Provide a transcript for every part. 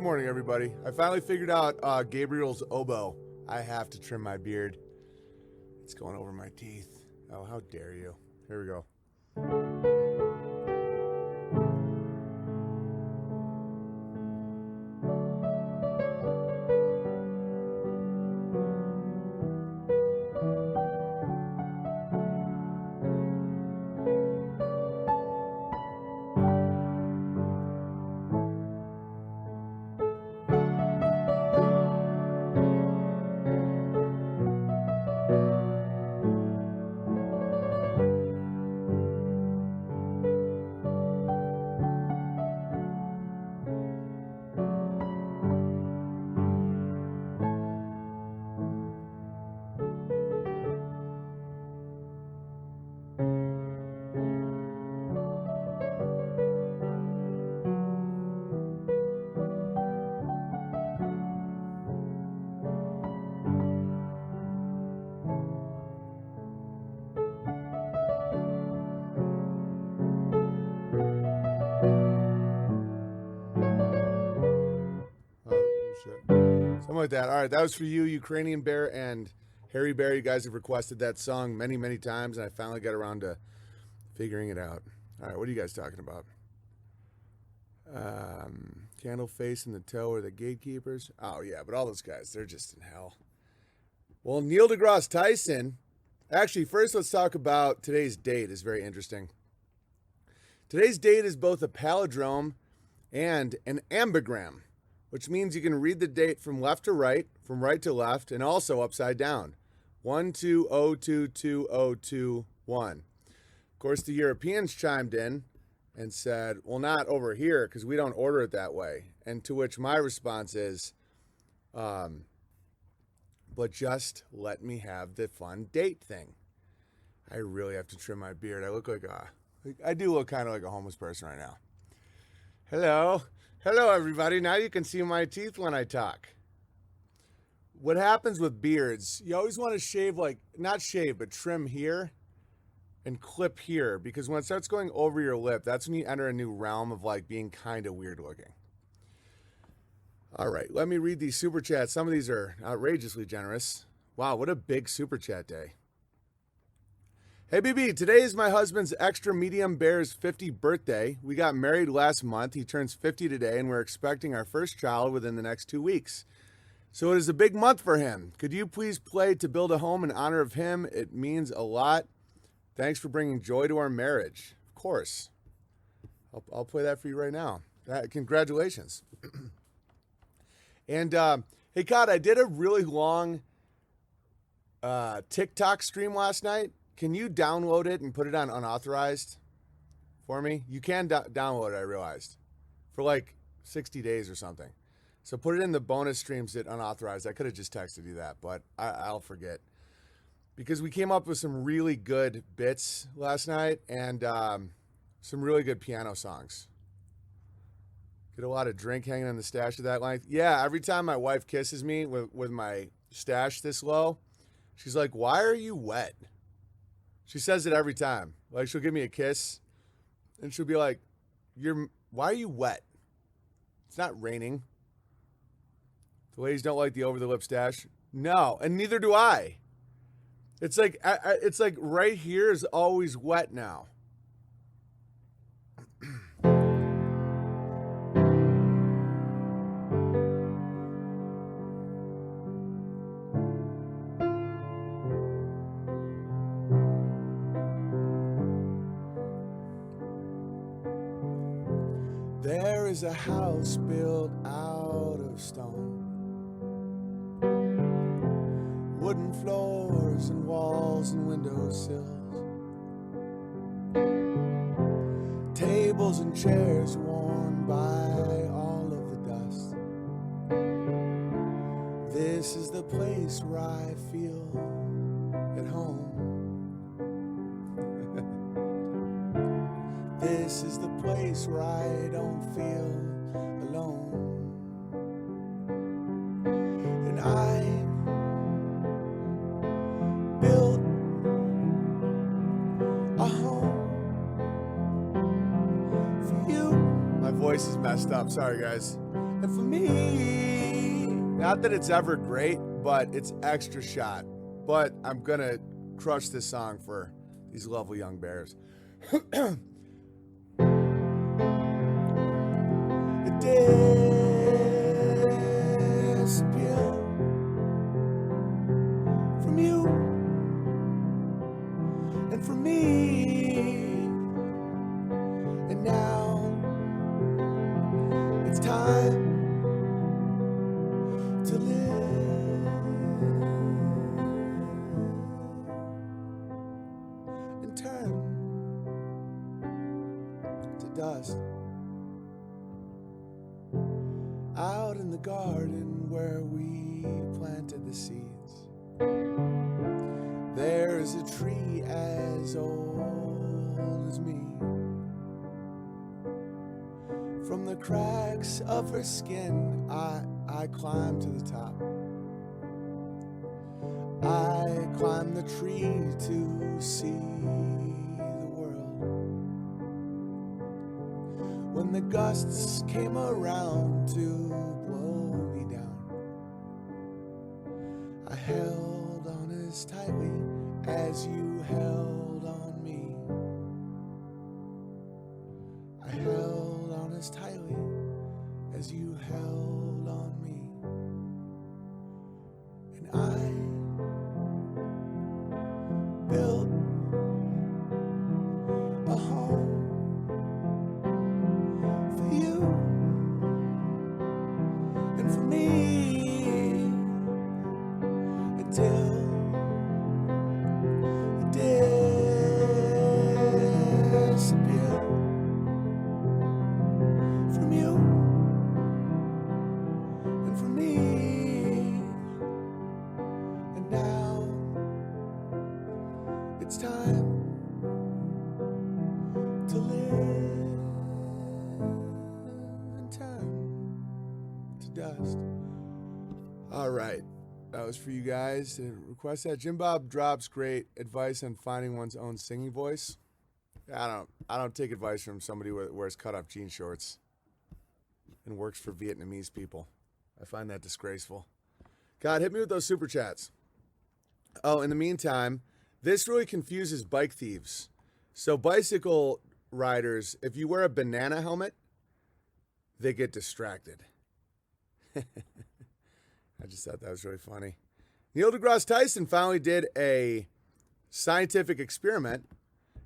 Good morning, everybody. I finally figured out Gabriel's oboe. I have to trim my beard. It's going over my teeth. Oh, how dare you. Here we go. Something like that. All right, that was for you, Ukrainian Bear and Harry Bear. You guys have requested that song many, many times, and I finally got around to figuring it out. All right, what are you guys talking about? Candle face in the toe are the gatekeepers. Oh, yeah, but all those guys, they're just in hell. Well, Neil deGrasse Tyson. Actually, first let's talk about today's date. It's very interesting. Today's date is both a palindrome and an ambigram, which means you can read the date from left to right, from right to left, and also upside down. 12022021. Of course, the Europeans chimed in and said, well, not over here, because we don't order it that way. And to which my response is, but just let me have the fun date thing. I really have to trim my beard. I look like I do look kind of like a homeless person right now. Hello. Hello, everybody. Now you can see my teeth when I talk. What happens with beards, you always want to shave, like, not shave, but trim here and clip here, because when it starts going over your lip, that's when you enter a new realm of, like, being kind of weird looking. All right, let me read these super chats. Some of these are outrageously generous. Wow, what a big super chat day. Hey, BB, today is my husband's extra medium bear's 50th birthday. We got married last month. He turns 50 today, and we're expecting our first child within the next 2 weeks. So it is a big month for him. Could you please play To Build a Home in honor of him? It means a lot. Thanks for bringing joy to our marriage. Of course. I'll play that for you right now. Congratulations. And, hey, God, I did a really long TikTok stream last night. Can you download it and put it on unauthorized for me? You can download it, I realized, for like 60 days or something. So put it in the bonus streams at unauthorized. I could have just texted you that, but I'll forget. Because we came up with some really good bits last night and some really good piano songs. Get a lot of drink hanging on the stash of that length. Yeah, every time my wife kisses me with my stash this low, she's like, why are you wet? She says it every time. Like, she'll give me a kiss, and she'll be like, why are you wet? It's not raining. The ladies don't like the over-the-lip stash. No, and neither do I. It's like it's like right here is always wet now. There is a house built out of stone, wooden floors and walls and windowsills, tables and chairs worn by all of the dust. This is the place where I feel at home. This is the place where I don't feel alone. And I built a home for you. My voice is messed up. Sorry, guys. And for me, not that it's ever great, but it's extra shot. But I'm gonna crush this song for these lovely young bears. It disappeared from you and from me, and now it's time to live and turn to dust. Out in the garden where we planted the seeds, there is a tree as old as me. From the cracks of her skin, I climbed to the top. I climbed the tree to see the world. When the gusts came around to blow me down, I held on as tightly as you held on me. I held on as tightly as you held on me. And I built a home for you and for me until you disappear from you and from me. And now it's time to live and turn to dust. All right, that was for you guys to request that. Jim Bob drops great advice on finding one's own singing voice. I don't take advice from somebody who wears cut-off jean shorts and works for Vietnamese people. I find that disgraceful. God, hit me with those super chats. Oh, in the meantime, this really confuses bike thieves. So bicycle riders, if you wear a banana helmet, they get distracted. I just thought that was really funny. Neil deGrasse Tyson finally did a scientific experiment.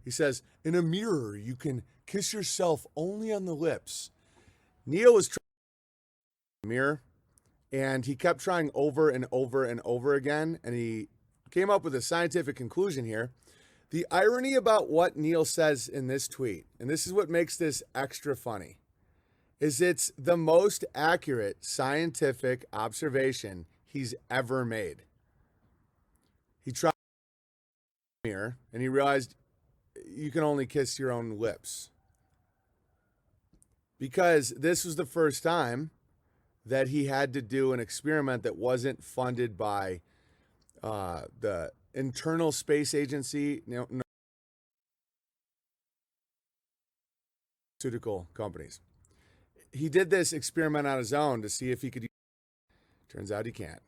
He says, in a mirror, you can kiss yourself only on the lips. Neil was trying in the mirror, and he kept trying over and over and over again, and he came up with a scientific conclusion here. The irony about what Neil says in this tweet, and this is what makes this extra funny, is it's the most accurate scientific observation he's ever made. He tried in the mirror, and he realized you can only kiss your own lips. Because this was the first time that he had to do an experiment that wasn't funded by the internal space agency, pharmaceutical companies. He did this experiment on his own to see if he could use it. Turns out he can't.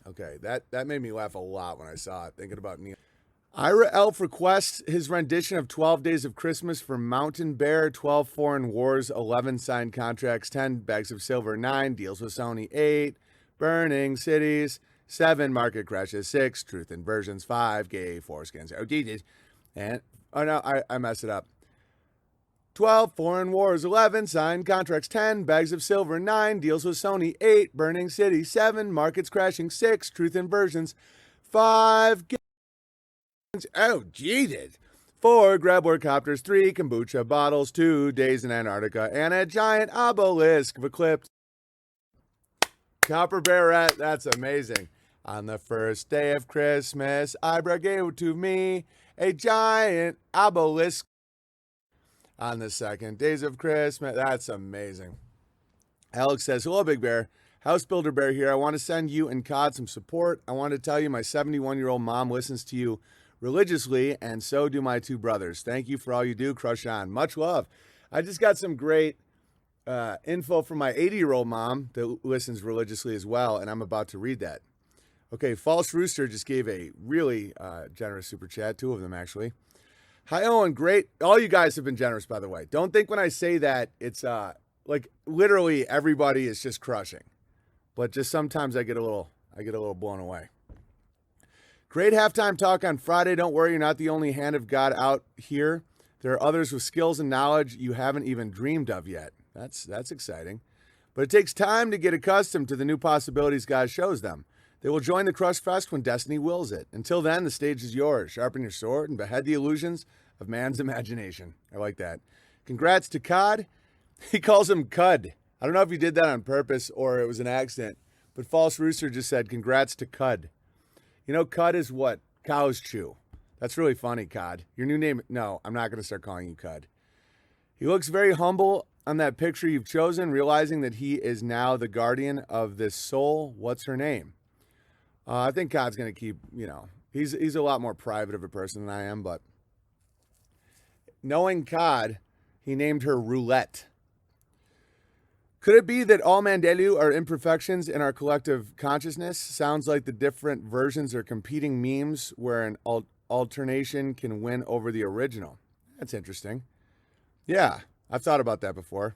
Okay, that made me laugh a lot when I saw it, thinking about Neil. Ira Elf requests his rendition of 12 Days of Christmas for Mountain Bear, 12 Foreign Wars, 11 signed contracts, 10 bags of silver, 9 deals with Sony, 8 burning cities, 7 market crashes, 6 truth inversions, 5 gay foreskins. Oh, Jesus. And, oh no, I messed it up. 12 foreign wars, 11 signed contracts, 10 bags of silver, 9 deals with Sony, 8 burning cities, 7 markets crashing, 6 truth inversions, 5 gay. Oh, Jesus. 4 grabware copters, 3 kombucha bottles, 2 days in Antarctica, and a giant obelisk of eclipse. Copper Barrett, that's amazing. On the first day of Christmas, Ibra gave to me a giant obelisk. On the second days of Christmas, that's amazing. Alex says, hello, Big Bear. House Builder Bear here. I want to send you and Cod some support. I want to tell you my 71-year-old mom listens to you religiously, and so do my 2 brothers. Thank you for all you do. Crush on. Much love. I just got some great info from my 80-year-old mom that listens religiously as well, and I'm about to read that. Okay, False Rooster just gave a really generous super chat, 2 of them actually. Hi, Owen, great. All you guys have been generous, by the way. Don't think when I say that it's like literally everybody is just crushing, but just sometimes I get a little blown away. Great halftime talk on Friday. Don't worry, you're not the only hand of God out here. There are others with skills and knowledge you haven't even dreamed of yet. That's exciting. But it takes time to get accustomed to the new possibilities God shows them. They will join the Crush Fest when destiny wills it. Until then, the stage is yours. Sharpen your sword and behead the illusions of man's imagination. I like that. Congrats to Cod. He calls him Cud. I don't know if he did that on purpose or it was an accident, but False Rooster just said congrats to Cud. You know, Cud is what cows chew. That's really funny, Cod. Your new name, no, I'm not going to start calling you Cud. He looks very humble on that picture you've chosen, realizing that he is now the guardian of this soul. What's her name? I think Cod's going to keep, he's a lot more private of a person than I am, but knowing Cod, he named her Roulette. Could it be that all Mandelu are imperfections in our collective consciousness? Sounds like the different versions are competing memes where an alternation can win over the original. That's interesting. Yeah, I've thought about that before.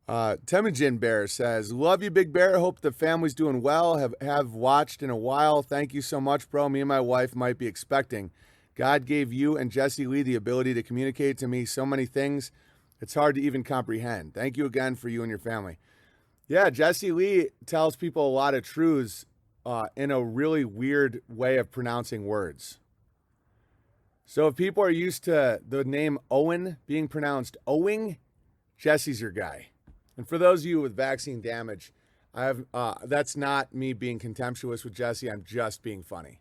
Temujin Bear says, love you, Big Bear. Hope the family's doing well. Have watched in a while. Thank you so much, bro. Me and my wife might be expecting. God gave you and Jesse Lee the ability to communicate to me so many things it's hard to even comprehend. Thank you again for you and your family. Yeah, Jesse Lee tells people a lot of truths in a really weird way of pronouncing words. So if people are used to the name Owen being pronounced Owing, Jesse's your guy. And for those of you with vaccine damage, that's not me being contemptuous with Jesse. I'm just being funny.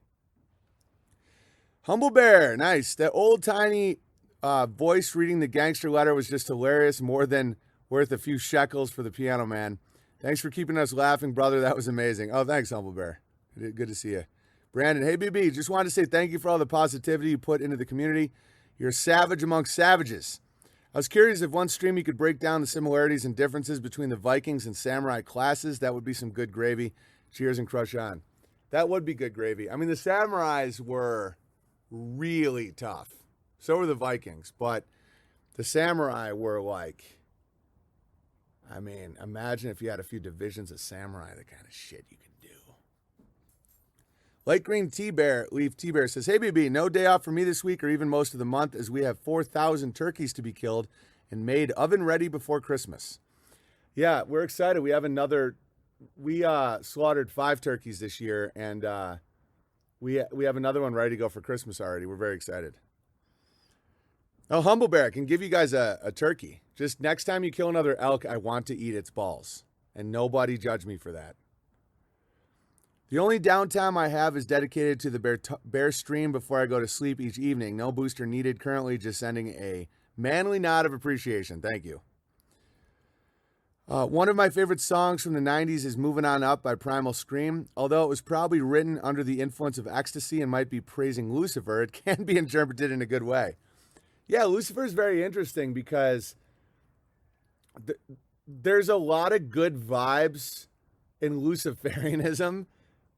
Humble Bear, nice. That old tiny voice reading the gangster letter was just hilarious, more than worth a few shekels for the piano man. Thanks for keeping us laughing, brother. That was amazing. Oh, thanks, Humble Bear. Good to see you. Brandon, hey, BB, just wanted to say thank you for all the positivity you put into the community. You're a savage amongst savages. I was curious if one stream you could break down the similarities and differences between the Vikings and samurai classes. That would be some good gravy. Cheers and crush on. That would be good gravy. I mean, the samurais were really tough. So were the Vikings, but the samurai were like, I mean, imagine if you had a few divisions of samurai, the kind of shit you could do. Light Green Leaf T-Bear says, hey, BB, no day off for me this week or even most of the month as we have 4,000 turkeys to be killed and made oven ready before Christmas. Yeah, we're excited. We slaughtered 5 turkeys this year, and we have another one ready to go for Christmas already. We're very excited. Oh, Humble Bear, I can give you guys a turkey. Just next time you kill another elk, I want to eat its balls. And nobody judge me for that. The only downtime I have is dedicated to the bear stream before I go to sleep each evening. No booster needed. Currently just sending a manly nod of appreciation. Thank you. One of my favorite songs from the 90s is Moving On Up by Primal Scream. Although it was probably written under the influence of ecstasy and might be praising Lucifer, it can be interpreted in a good way. Yeah, Lucifer is very interesting because there's a lot of good vibes in Luciferianism,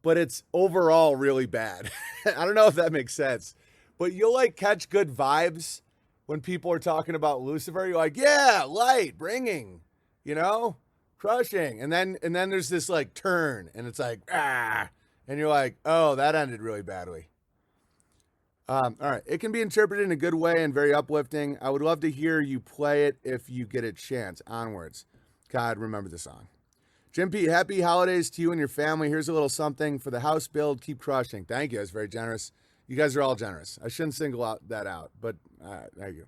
but it's overall really bad. I don't know if that makes sense, but you'll like catch good vibes when people are talking about Lucifer. You're like, yeah, light, bringing, crushing. And then there's this like turn and it's like, and you're like, oh, that ended really badly. All right. It can be interpreted in a good way and very uplifting. I would love to hear you play it if you get a chance. Onwards. God, remember the song. Jim P, happy holidays to you and your family. Here's a little something for the house build. Keep crushing. Thank you. That's very generous. You guys are all generous. I shouldn't single that out, but thank you.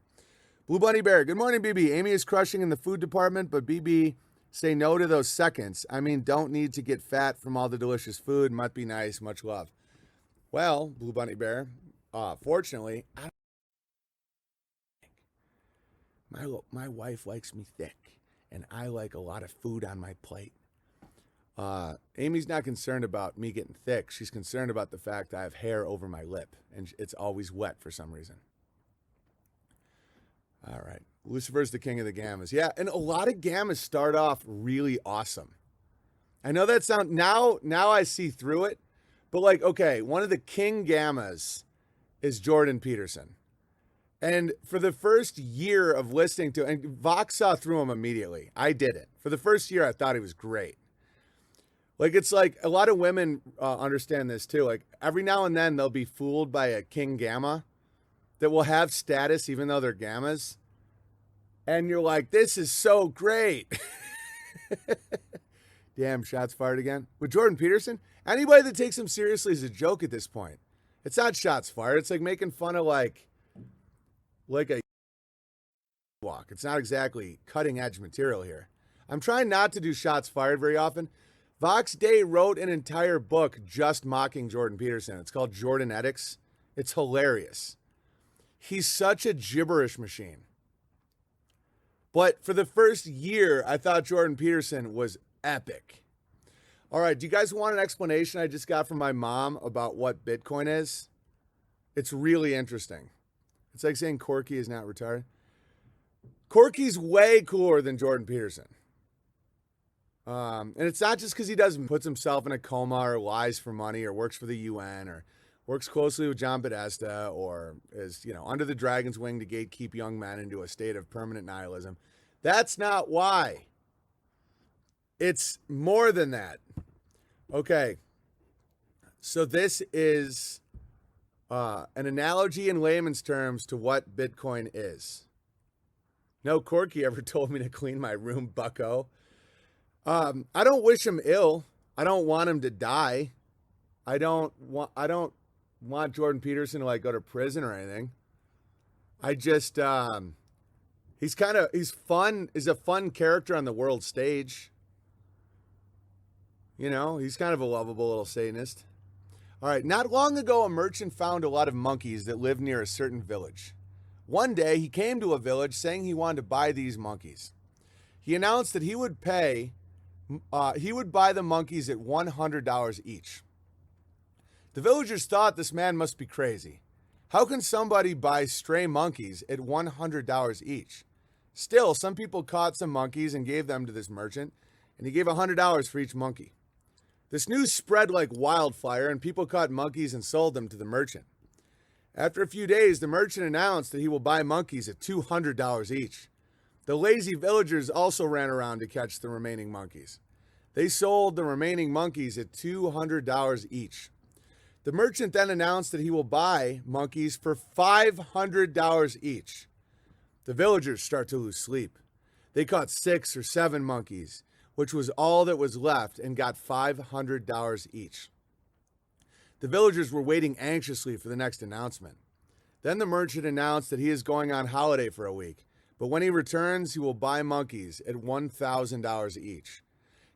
Blue Bunny Bear. Good morning, BB. Amy is crushing in the food department, but BB, say no to those seconds. I mean, don't need to get fat from all the delicious food. Might be nice. Much love. Well, Blue Bunny Bear, fortunately, my wife likes me thick, and I like a lot of food on my plate. Amy's not concerned about me getting thick. She's concerned about the fact I have hair over my lip, and it's always wet for some reason. All right. Lucifer's the king of the gammas. Yeah, and a lot of gammas start off really awesome. I know that sound now I see through it, but like, okay, one of the king gammas is Jordan Peterson. And for the first year of listening to, and Vox saw through him immediately. I didn't. For the first year, I thought he was great. Like, it's like a lot of women understand this too. Like, every now and then they'll be fooled by a king gamma that will have status even though they're gammas. And you're like, this is so great. Damn, shots fired again. With Jordan Peterson, anybody that takes him seriously is a joke at this point. It's not shots fired. It's like making fun of like a walk. It's not exactly cutting edge material here. I'm trying not to do shots fired very often. Vox Day wrote an entire book just mocking Jordan Peterson. It's called Jordanetics. It's hilarious. He's such a gibberish machine. But for the first year, I thought Jordan Peterson was epic. All right, do you guys want an explanation I just got from my mom about what Bitcoin is? It's really interesting. It's like saying Corky is not retarded. Corky's way cooler than Jordan Peterson. And it's not just because he puts himself in a coma or lies for money or works for the UN or works closely with John Podesta or is, under the dragon's wing to gatekeep young men into a state of permanent nihilism. That's not why. It's more than that. Okay. So this is an analogy in layman's terms to what Bitcoin is. No Corky ever told me to clean my room, bucko. I don't wish him ill. I don't want him to die. I don't want Jordan Peterson to like go to prison or anything. I just he's fun. He's a fun character on the world stage. He's kind of a lovable little Satanist. All right, not long ago, a merchant found a lot of monkeys that lived near a certain village. One day, he came to a village saying he wanted to buy these monkeys. He announced that he would buy the monkeys at $100 each. The villagers thought this man must be crazy. How can somebody buy stray monkeys at $100 each? Still, some people caught some monkeys and gave them to this merchant, and he gave $100 for each monkey. This news spread like wildfire, and people caught monkeys and sold them to the merchant. After a few days, the merchant announced that he will buy monkeys at $200 each. The lazy villagers also ran around to catch the remaining monkeys. They sold the remaining monkeys at $200 each. The merchant then announced that he will buy monkeys for $500 each. The villagers start to lose sleep. They caught 6 or 7 monkeys, which was all that was left, and got $500 each. The villagers were waiting anxiously for the next announcement. Then the merchant announced that he is going on holiday for a week, but when he returns, he will buy monkeys at $1,000 each.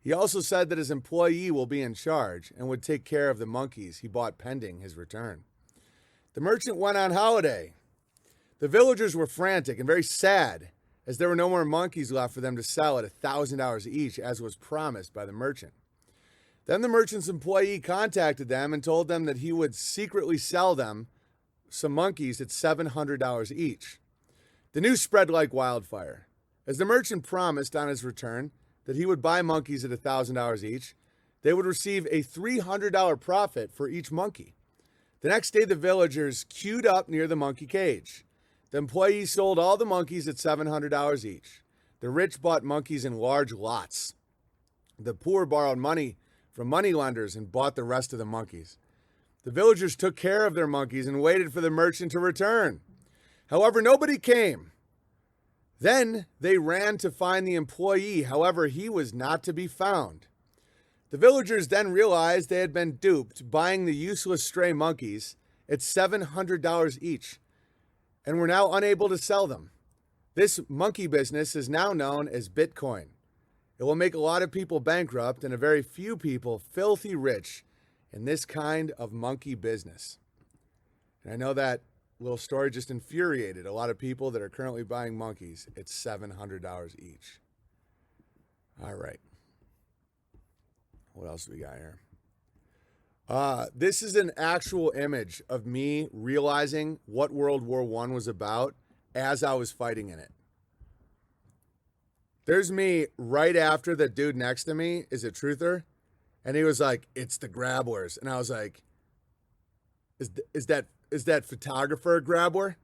He also said that his employee will be in charge and would take care of the monkeys he bought pending his return. The merchant went on holiday. The villagers were frantic and very sad, as there were no more monkeys left for them to sell at $1,000 each, as was promised by the merchant. Then the merchant's employee contacted them and told them that he would secretly sell them some monkeys at $700 each. The news spread like wildfire. As the merchant promised on his return that he would buy monkeys at $1,000 each, they would receive a $300 profit for each monkey. The next day, the villagers queued up near the monkey cage. The employees sold all the monkeys at $700 each. The rich bought monkeys in large lots. The poor borrowed money from moneylenders and bought the rest of the monkeys. The villagers took care of their monkeys and waited for the merchant to return. However, nobody came. Then they ran to find the employee. However, he was not to be found. The villagers then realized they had been duped, buying the useless stray monkeys at $700 each, and were now unable to sell them. This monkey business is now known as Bitcoin. It will make a lot of people bankrupt and a very few people filthy rich in this kind of monkey business. And I know that little story just infuriated a lot of people that are currently buying monkeys at $700 each. All right. What else do we got here? This is an actual image of me realizing what World War I was about as I was fighting in it. There's me right after the dude next to me is a truther, and he was like, "It's the Grabblers," and I was like, "Is that photographer a Grabbler?"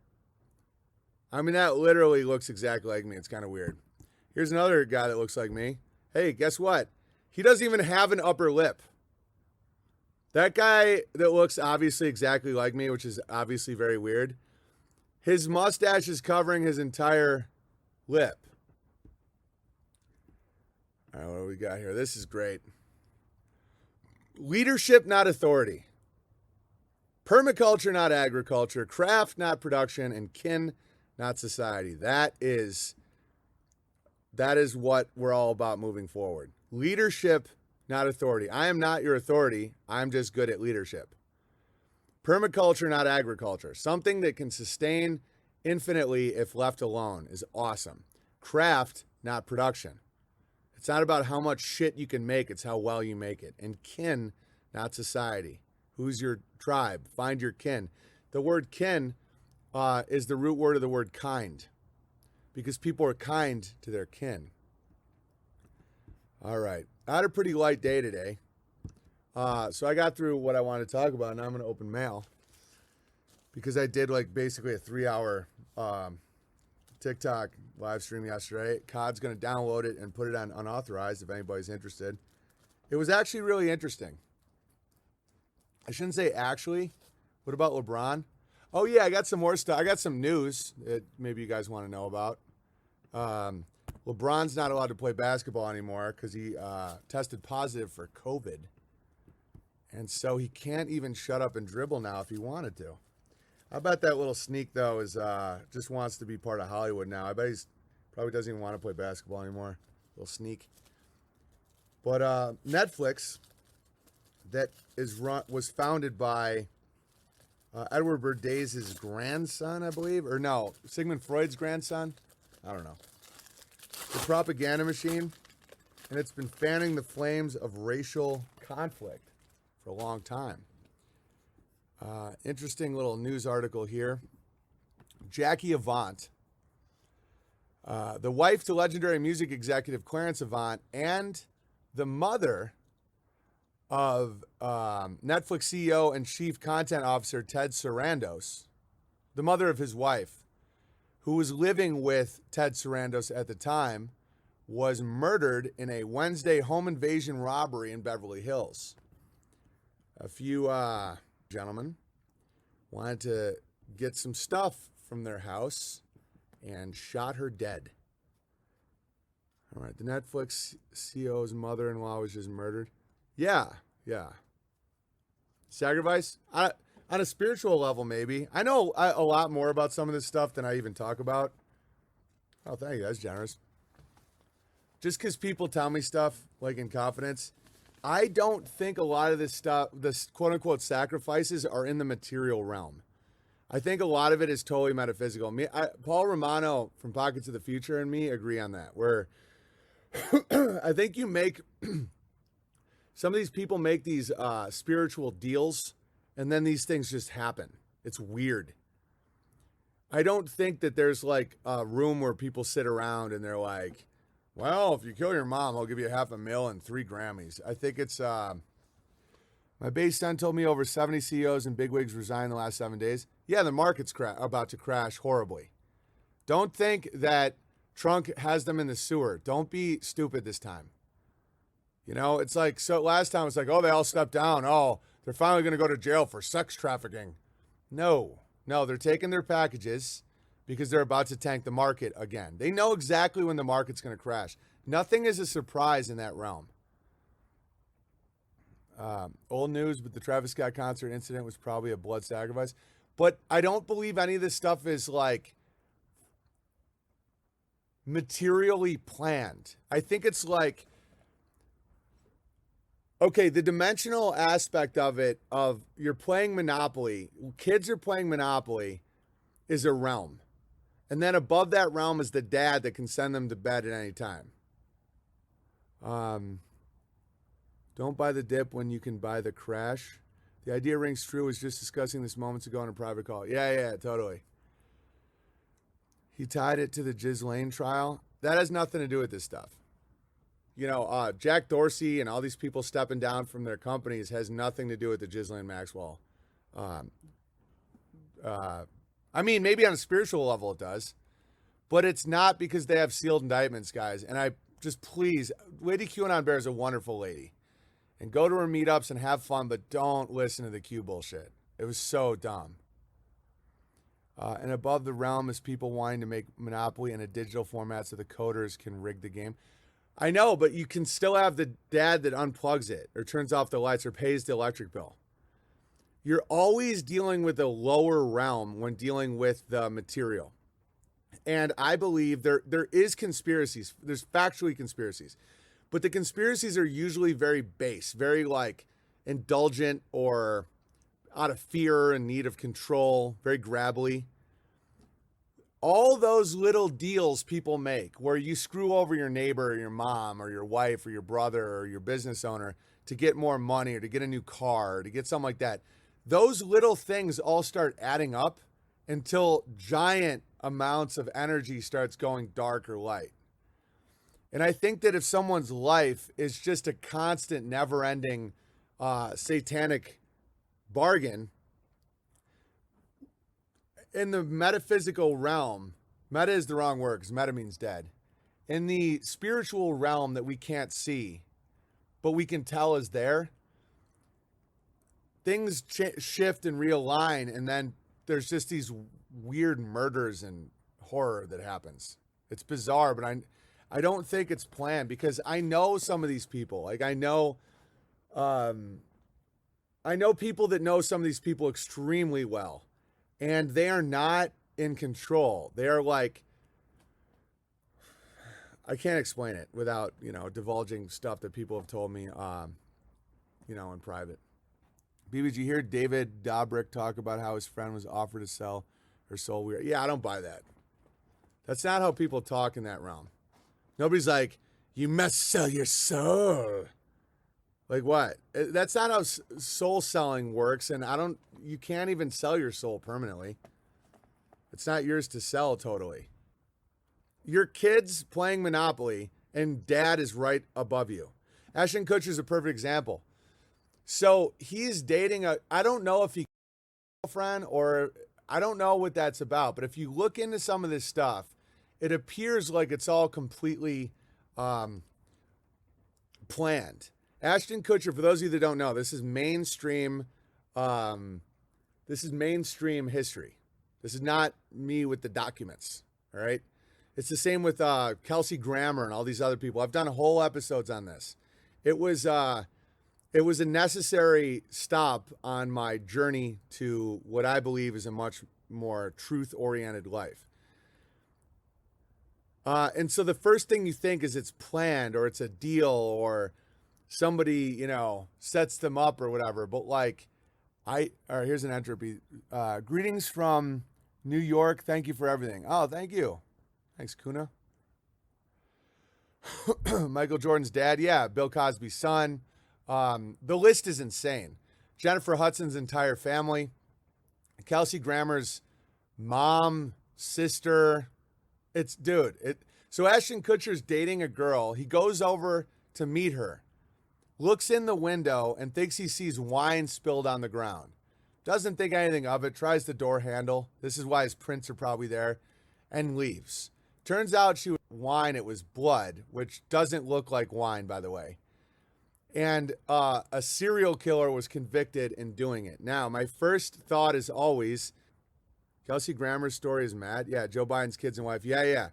I mean, that literally looks exactly like me. It's kind of weird. Here's another guy that looks like me. Hey, guess what? He doesn't even have an upper lip. That guy that looks obviously exactly like me, which is obviously very weird, his mustache is covering his entire lip. All right, what do we got here? This is great. Leadership, not authority. Permaculture, not agriculture. Craft, not production. And kin, not society. That is what we're all about moving forward. Leadership, not authority. I am not your authority. I'm just good at leadership. Permaculture, not agriculture. Something that can sustain infinitely if left alone is awesome. Craft, not production. It's not about how much shit you can make, it's how well you make it. And kin, not society. Who's your tribe? Find your kin. The word kin is the root word of the word kind, because people are kind to their kin. All right. I had a pretty light day today. So I got through what I wanted to talk about. Now I'm going to open mail, because I did like basically a 3-hour TikTok live stream yesterday. COD's going to download it and put it on unauthorized if anybody's interested. It was actually really interesting. I shouldn't say actually. What about LeBron? Oh yeah, I got some more stuff. I got some news that maybe you guys want to know about. LeBron's not allowed to play basketball anymore because he tested positive for COVID. And so he can't even shut up and dribble now if he wanted to. I bet that little sneak, though, is just wants to be part of Hollywood now. I bet he's probably doesn't even want to play basketball anymore. Little sneak. But Netflix, that was founded by Edward Bernays' grandson, I believe. Or no, Sigmund Freud's grandson. I don't know. The propaganda machine. And it's been fanning the flames of racial conflict for a long time. Interesting little news article here. Jackie Avant, the wife to legendary music executive Clarence Avant, and the mother of Netflix CEO and chief content officer Ted Sarandos, the mother of his wife, who was living with Ted Sarandos at the time, was murdered in a Wednesday home invasion robbery in Beverly Hills. A few gentlemen wanted to get some stuff from their house and shot her dead. All right, the Netflix CEO's mother-in-law was just murdered. Yeah. Sacrifice? On a spiritual level, maybe. I know a lot more about some of this stuff than I even talk about. Oh, thank you. That's generous. Just because people tell me stuff, like in confidence, I don't think a lot of this stuff, this quote-unquote sacrifices, are in the material realm. I think a lot of it is totally metaphysical. Paul Romano from Pockets of the Future and me agree on that, where I think you make... some of these people make these spiritual deals, and then these things just happen. It's weird. I don't think that there's like a room where people sit around and they're like, well, if you kill your mom, I'll give you $500,000 and 3 Grammys. I think it's, my base son told me over 70 CEOs and bigwigs resigned in the last 7 days. Yeah, the market's about to crash horribly. Don't think that Trump has them in the sewer. Don't be stupid this time. You know, it's like, so last time it's like, oh, they all stepped down. Oh, they're finally going to go to jail for sex trafficking. No, they're taking their packages because they're about to tank the market again. They know exactly when the market's going to crash. Nothing is a surprise in that realm. Old news, but the Travis Scott concert incident was probably a blood sacrifice. But I don't believe any of this stuff is like materially planned. I think it's like, okay, the dimensional aspect of it, of you're playing Monopoly, kids are playing Monopoly, is a realm. And then above that realm is the dad that can send them to bed at any time. Don't buy the dip when you can buy the crash. The idea rings true. I was just discussing this moments ago on a private call. Yeah, totally. He tied it to the Ghislaine trial. that has nothing to do with this stuff. Jack Dorsey and all these people stepping down from their companies has nothing to do with the Ghislaine Maxwell. I mean, maybe on a spiritual level it does, but it's not because they have sealed indictments, guys. And I just please, Lady QAnon Bear is a wonderful lady. And go to her meetups and have fun, but don't listen to the Q bullshit. It was so dumb. And above the realm is people wanting to make Monopoly in a digital format so the coders can rig the game. I know, but you can still have the dad that unplugs it or turns off the lights or pays the electric bill. You're always dealing with a lower realm when dealing with the material. And I believe there is conspiracies. There's factually conspiracies. But the conspiracies are usually very base, very like indulgent or out of fear and need of control, very grabbly. All those little deals people make where you screw over your neighbor or your mom or your wife or your brother or your business owner to get more money or to get a new car or to get something like that. Those little things all start adding up until giant amounts of energy starts going dark or light. And I think that if someone's life is just a constant, never-ending satanic bargain, in the metaphysical realm, meta is the wrong word because meta means dead. In the spiritual realm that we can't see, but we can tell is there, things shift and realign, and then there's just these weird murders and horror that happens. It's bizarre, but I don't think it's planned because I know some of these people. Like I know people that know some of these people extremely well, and they are not in control. They are like, I can't explain it without, divulging stuff that people have told me, in private. BBG, hear David Dobrik talk about how his friend was offered to sell her soul. Yeah, I don't buy that. That's not how people talk in that realm. Nobody's like, you must sell your soul. Like what? That's not how soul selling works. And you can't even sell your soul permanently. It's not yours to sell totally. Your kid's playing Monopoly and dad is right above you. Ashton Kutcher's a perfect example. So he's dating I don't know if he girlfriend or I don't know what that's about. But if you look into some of this stuff, it appears like it's all completely planned. Ashton Kutcher, for those of you that don't know, this is mainstream history. This is not me with the documents, all right? It's the same with Kelsey Grammer and all these other people. I've done whole episodes on this. It was a necessary stop on my journey to what I believe is a much more truth-oriented life. And so the first thing you think is it's planned or it's a deal or somebody, sets them up or whatever. But here's an entropy. Greetings from New York. Thank you for everything. Oh, thank you. Thanks, Kuna. Michael Jordan's dad. Yeah. Bill Cosby's son. The list is insane. Jennifer Hudson's entire family. Kelsey Grammer's mom, sister. So Ashton Kutcher's dating a girl. He goes over to meet her, looks in the window and thinks he sees wine spilled on the ground. Doesn't think anything of it, tries the door handle. This is why his prints are probably there, and leaves. Turns out she was wine, it was blood, which doesn't look like wine, by the way. And a serial killer was convicted in doing it. Now, my first thought is always, Kelsey Grammer's story is mad. Yeah, Joe Biden's kids and wife. Yeah.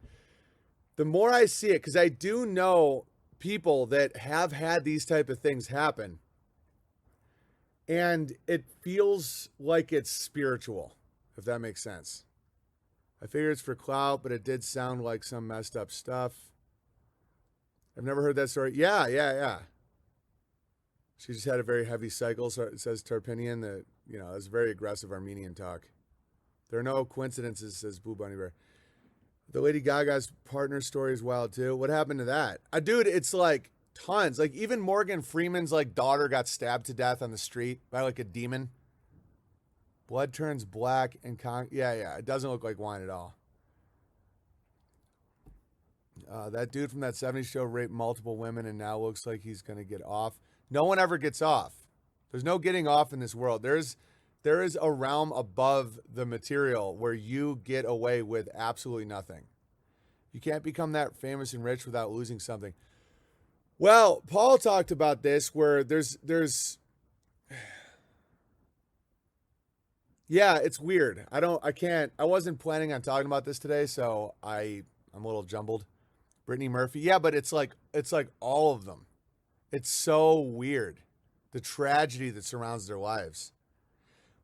The more I see it, because I do know people that have had these type of things happen, and it feels like it's spiritual, if that makes sense. I figure it's for clout, but it did sound like some messed up stuff. I've never heard that story. Yeah. She just had a very heavy cycle, so it says Tarpinian that, it's very aggressive Armenian talk. There are no coincidences, says Blue Bunny Bear. The Lady Gaga's partner story is wild too. What happened to that? Dude, it's like tons. Like even Morgan Freeman's daughter got stabbed to death on the street by a demon. Blood turns black and yeah. It doesn't look like wine at all. That dude from that 70s show raped multiple women and now looks like he's going to get off. No one ever gets off. There's no getting off in this world. There is a realm above the material where you get away with absolutely nothing. You can't become that famous and rich without losing something. Well, Paul talked about this where there's yeah, it's weird. I wasn't planning on talking about this today, so I'm a little jumbled. Brittany Murphy. Yeah, but it's like all of them. It's so weird. The tragedy that surrounds their lives.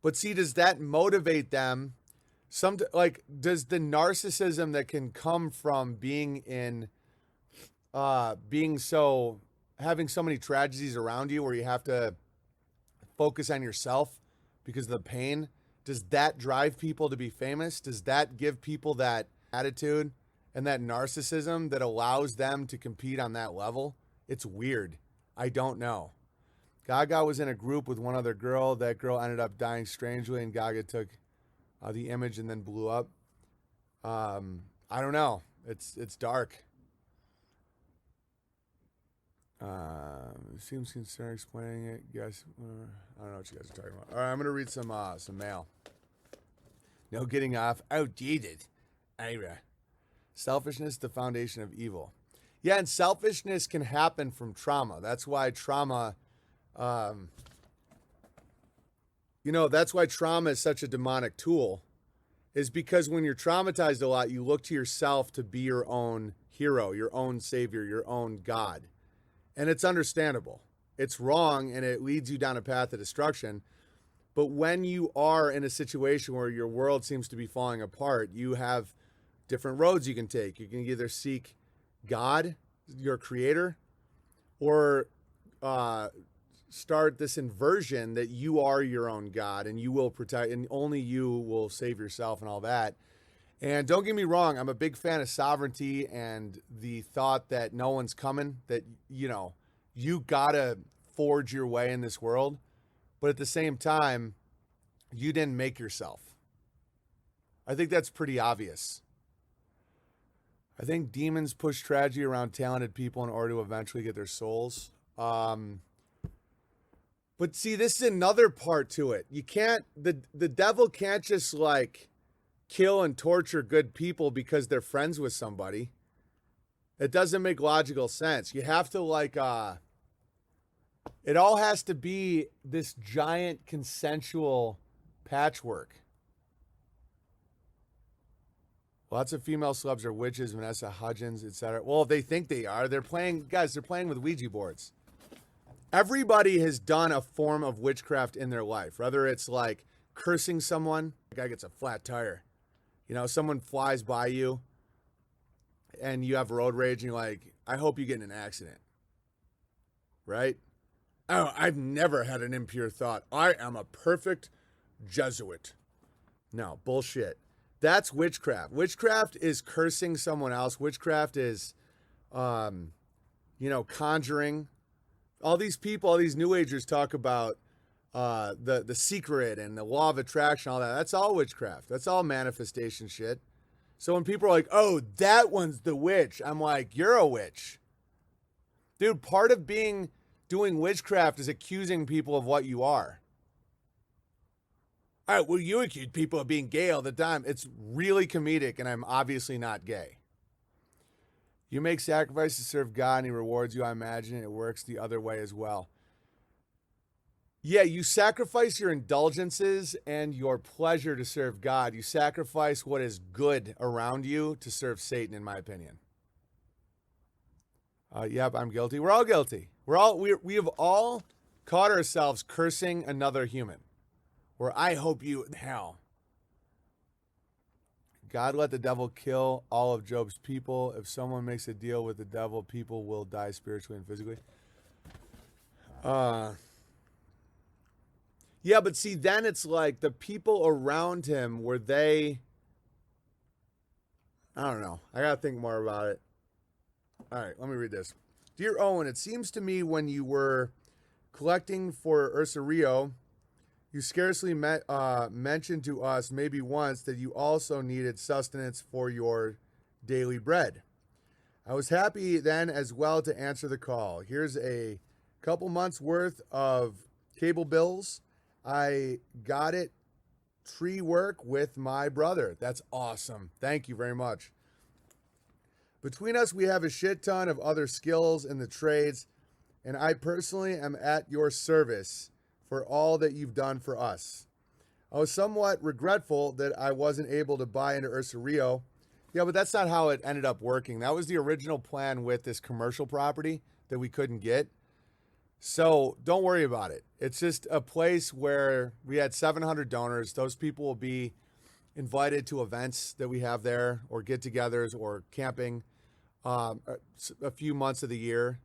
But see, does that motivate them? Does the narcissism that can come from having so many tragedies around you where you have to focus on yourself because of the pain, does that drive people to be famous? Does that give people that attitude and that narcissism that allows them to compete on that level? It's weird. I don't know. Gaga was in a group with one other girl. That girl ended up dying strangely, and Gaga took the image and then blew up. I don't know. It's dark. Seems concerned explaining it. Guys, I don't know what you guys are talking about. All right, I'm gonna read some mail. No getting off. Outdated. Ira. Selfishness, the foundation of evil. Yeah, and selfishness can happen from trauma. That's why trauma. That's why trauma is such a demonic tool, is because when you're traumatized a lot, you look to yourself to be your own hero, your own savior, your own God. And it's understandable. It's wrong, and it leads you down a path of destruction. But when you are in a situation where your world seems to be falling apart, you have different roads you can take. You can either seek God, your creator, or start this inversion that you are your own God and you will protect, and only you will save yourself and all that. And don't get me wrong, I'm a big fan of sovereignty and the thought that no one's coming, that, you gotta forge your way in this world. But at the same time, you didn't make yourself. I think that's pretty obvious. I think demons push tragedy around talented people in order to eventually get their souls. But see, this is another part to it. You can't, the devil can't just kill and torture good people because they're friends with somebody. It doesn't make logical sense. You have to it all has to be this giant consensual patchwork. Lots of female celebs are witches, Vanessa Hudgens, etc. Well, they think they are. They're playing with Ouija boards. Everybody has done a form of witchcraft in their life, whether it's cursing someone. The guy gets a flat tire. Someone flies by you and you have road rage and you're like, I hope you get in an accident. Right? Oh, I've never had an impure thought. I am a perfect Jesuit. No, bullshit. That's witchcraft. Witchcraft is cursing someone else. Witchcraft is, conjuring. All these people, all these New Agers talk about the secret and the law of attraction, all that. That's all witchcraft. That's all manifestation shit. So when people are like, oh, that one's the witch, I'm like, you're a witch. Dude, part of doing witchcraft is accusing people of what you are. All right, well, you accuse people of being gay all the time. It's really comedic, and I'm obviously not gay. You make sacrifices to serve God, and he rewards you. I imagine it works the other way as well. Yeah, you sacrifice your indulgences and your pleasure to serve God. You sacrifice what is good around you to serve Satan, in my opinion. Yep, I'm guilty. We're all guilty. We have all caught ourselves cursing another human. Or I hope you in hell. God let the devil kill all of Job's people. If someone makes a deal with the devil, people will die spiritually and physically. Yeah, but see, then it's the people around him, were they... I don't know. I got to think more about it. All right, let me read this. Dear Owen, it seems to me when you were collecting for Ursa Rio, you scarcely mentioned to us maybe once that you also needed sustenance for your daily bread. I was happy then as well to answer the call. Here's a couple months worth of cable bills. I got it tree work with my brother. That's awesome. Thank you very much. Between us, we have a shit ton of other skills in the trades, and I personally am at your service for all that you've done for us. I was somewhat regretful that I wasn't able to buy into Ursa Rio. Yeah, but that's not how it ended up working. That was the original plan with this commercial property that we couldn't get. So don't worry about it. It's just a place where we had 700 donors. Those people will be invited to events that we have there, or get-togethers, or camping a few months of the year.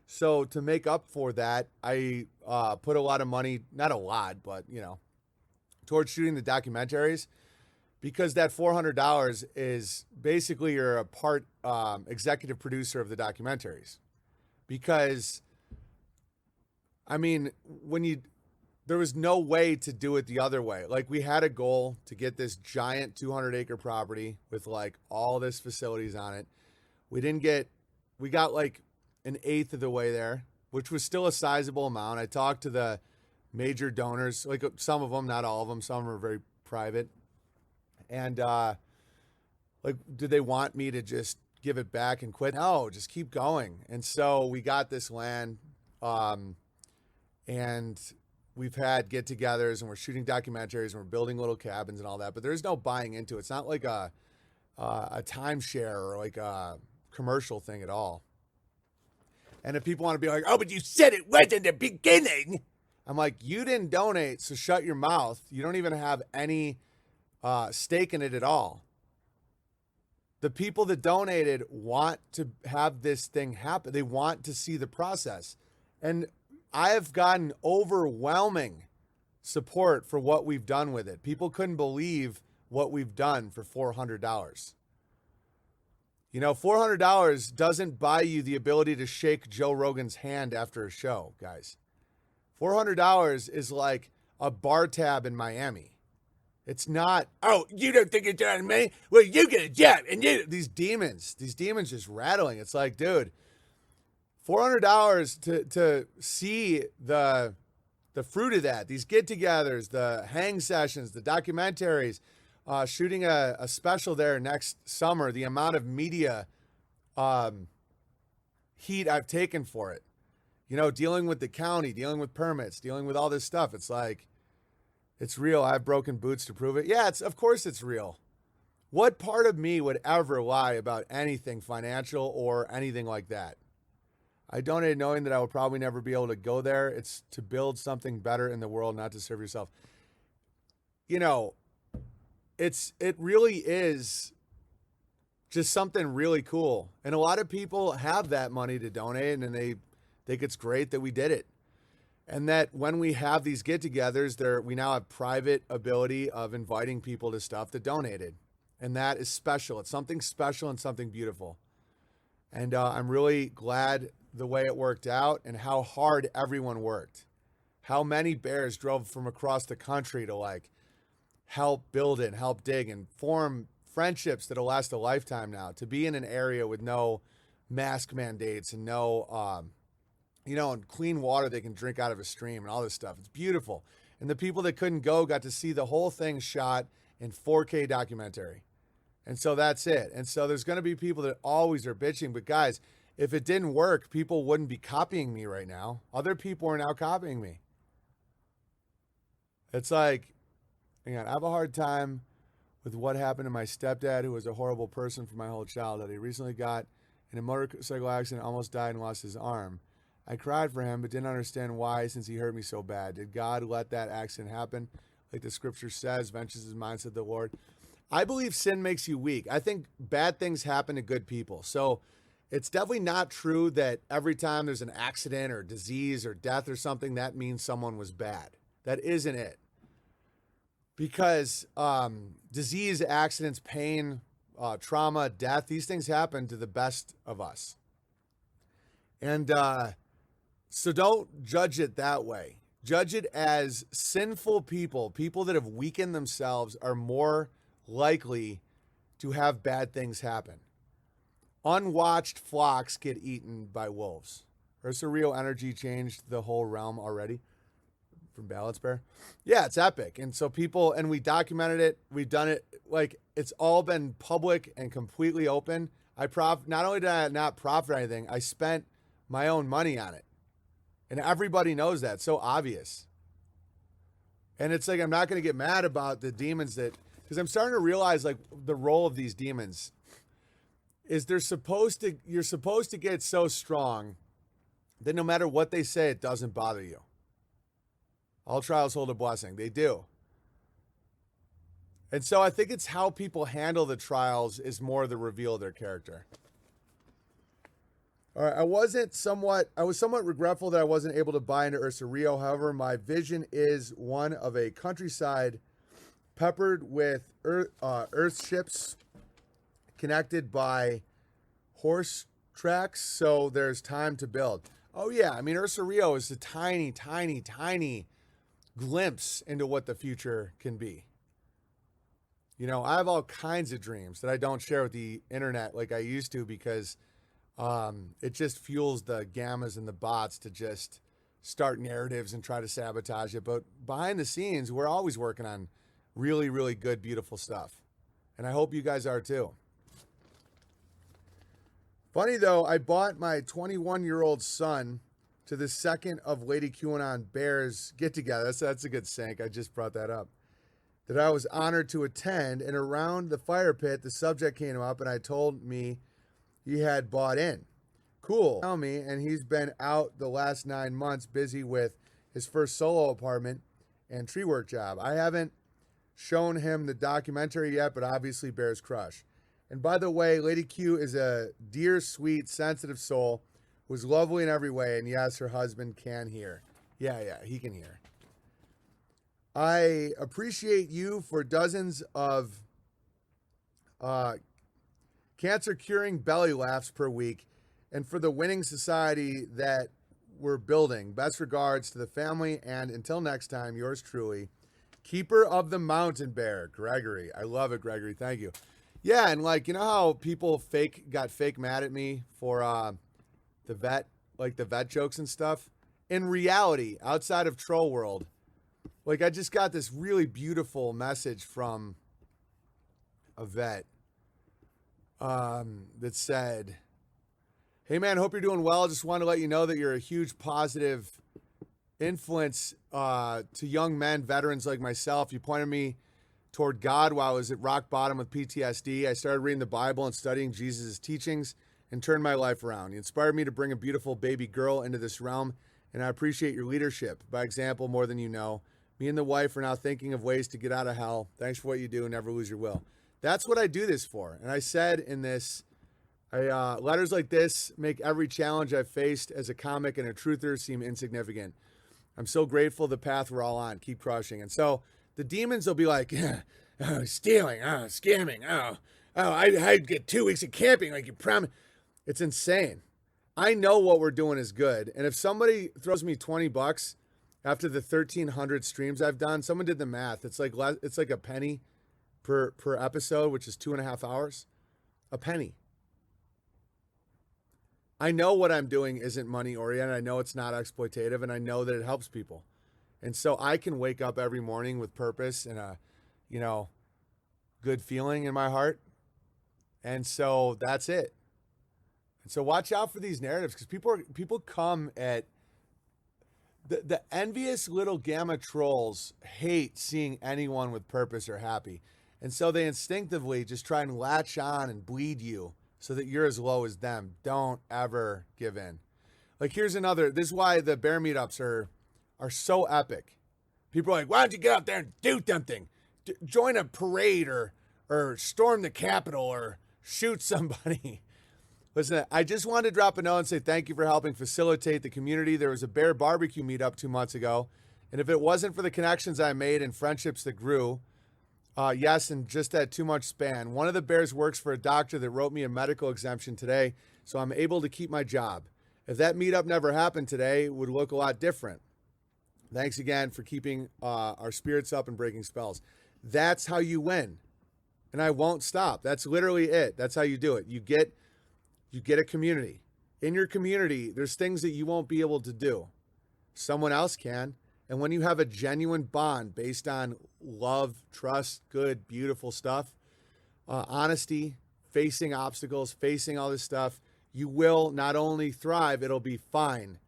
So to make up for that, I put a lot of money, not a lot, but towards shooting the documentaries, because that $400 is basically you're a part executive producer of the documentaries. Because there was no way to do it the other way. Like, we had a goal to get this giant 200-acre property with like all this facilities on it. We got like an eighth of the way there, which was still a sizable amount. I talked to the major donors, like some of them, not all of them. Some of them are very private. And did they want me to just give it back and quit? No, just keep going. And so we got this land, and we've had get-togethers, and we're shooting documentaries, and we're building little cabins and all that. But there's no buying into it. It's not like a timeshare or like a commercial thing at all. And if people want to be like, oh, but you said it was in the beginning, I'm like, you didn't donate, so shut your mouth. You don't even have any stake in it at all. The people that donated want to have this thing happen. They want to see the process. And I have gotten overwhelming support for what we've done with it. People couldn't believe what we've done for $400. $400 doesn't buy you the ability to shake Joe Rogan's hand after a show, guys. $400 is like a bar tab in Miami. It's not, oh, you don't think it's on me? Well, you get a job. And these demons just rattling. It's like, dude, $400 to see the fruit of that, these get-togethers, the hang sessions, the documentaries, shooting a special there next summer, the amount of media heat I've taken for it, dealing with the county, dealing with permits, dealing with all this stuff. It's like, it's real. I have broken boots to prove it. Yeah, of course it's real. What part of me would ever lie about anything financial or anything like that? I donated knowing that I would probably never be able to go there. It's to build something better in the world, not to serve yourself. It really is just something really cool. And a lot of people have that money to donate, and they think it's great that we did it. And that when we have these get-togethers, we now have private ability of inviting people to stuff that donated. And that is special. It's something special and something beautiful. And I'm really glad the way it worked out and how hard everyone worked. How many bears drove from across the country to help build it and help dig and form friendships that'll last a lifetime now. To be in an area with no mask mandates and no... and clean water they can drink out of a stream and all this stuff. It's beautiful. And the people that couldn't go got to see the whole thing shot in 4K documentary. And so that's it. And so there's going to be people that always are bitching. But guys, if it didn't work, people wouldn't be copying me right now. Other people are now copying me. It's like, hang on, I have a hard time with what happened to my stepdad, who was a horrible person for my whole childhood. He recently got in a motorcycle accident, almost died, and lost his arm. I cried for him, but didn't understand why, since he hurt me so bad. Did God let that accident happen? Like the scripture says, vengeance is mine, said the Lord. I believe sin makes you weak. I think bad things happen to good people. So it's definitely not true that every time there's an accident or disease or death or something, that means someone was bad. That isn't it. Because disease, accidents, pain, trauma, death, these things happen to the best of us. And so don't judge it that way. Judge it as sinful people that have weakened themselves are more likely to have bad things happen. unwatched flocks get eaten by wolves. Ursa Rio energy changed the whole realm already from Balance Bear. Yeah, it's epic. And so people, and we documented it. We've done it. Like, it's all been public and completely open. Not only did I not profit anything, I spent my own money on it. And everybody knows that. So obvious. And it's like, I'm not going to get mad about the demons because I'm starting to realize, like, the role of these demons is you're supposed to get so strong that no matter what they say, it doesn't bother you. All trials hold a blessing. They do. And so I think it's how people handle the trials is more the reveal of their character. All right, I was somewhat regretful that I wasn't able to buy into Ursa Rio. However, my vision is one of a countryside peppered with earth ships connected by horse tracks, so there's time to build. Oh yeah, I mean, Ursa Rio is a tiny, tiny, tiny glimpse into what the future can be. You know, I have all kinds of dreams that I don't share with the internet like I used to because it just fuels the gammas and the bots to just start narratives and try to sabotage it. But behind the scenes, we're always working on really, really good, beautiful stuff. And I hope you guys are too. Funny though, I bought my 21-year-old son to the second of Lady QAnon Bears get together. That's a good sync. I just brought that up. That I was honored to attend, and around the fire pit, the subject came up and I told me he had bought in. Cool. Tell me, and he's been out the last 9 months busy with his first solo apartment and tree work job. I haven't shown him the documentary yet, but obviously bears crush. And by the way, Lady Q is a dear, sweet, sensitive soul who's lovely in every way. And yes, her husband can hear. Yeah, he can hear. I appreciate you for dozens of cancer-curing belly laughs per week and for the winning society that we're building. Best regards to the family, and until next time, yours truly, Keeper of the Mountain Bear, Gregory. I love it, Gregory. Thank you. Yeah, and like, you know how people got fake mad at me for the vet jokes and stuff? In reality, outside of Troll World, like, I just got this really beautiful message from a vet that said, "Hey man, hope you're doing well. Just want to let you know that you're a huge positive influence to young men, veterans like myself. You pointed me toward God while I was at rock bottom with PTSD. I started reading the Bible and studying Jesus' teachings and turned my life around. You inspired me to bring a beautiful baby girl into this realm, and I appreciate your leadership. By example, more than you know. Me and the wife are now thinking of ways to get out of hell. Thanks for what you do and never lose your will." That's what I do this for. And I said in this, letters like this make every challenge I've faced as a comic and a truther seem insignificant. I'm so grateful the path we're all on. Keep crushing. And so the demons will be like, stealing, scamming, I'd get 2 weeks of camping like you promised. It's insane. I know what we're doing is good. And if somebody throws me $20 after the 1,300 streams I've done, someone did the math. It's like a penny per episode, which is 2.5 hours. A penny. I know what I'm doing isn't money oriented. I know it's not exploitative, and I know that it helps people. And so I can wake up every morning with purpose and a, good feeling in my heart. And so that's it. And so watch out for these narratives, because people come at the envious little gamma trolls hate seeing anyone with purpose or happy. And so they instinctively just try and latch on and bleed you so that you're as low as them. Don't ever give in. Like, this is why the bear meetups are so epic. People are like, why don't you get out there and do something? Join a parade or storm the Capitol or shoot somebody. Listen, I just wanted to drop a note and say thank you for helping facilitate the community. There was a bear barbecue meetup 2 months ago, and if it wasn't for the connections I made and friendships that grew, yes, in just that 2 month span, one of the bears works for a doctor that wrote me a medical exemption today, so I'm able to keep my job. If that meetup never happened today, it would look a lot different. Thanks again for keeping our spirits up and breaking spells. That's how you win. And I won't stop. That's literally it. That's how you do it. You get You get a community. In your community, there's things that you won't be able to do. Someone else can. And when you have a genuine bond based on love, trust, good, beautiful stuff, honesty, facing obstacles, facing all this stuff, you will not only thrive, it'll be fine.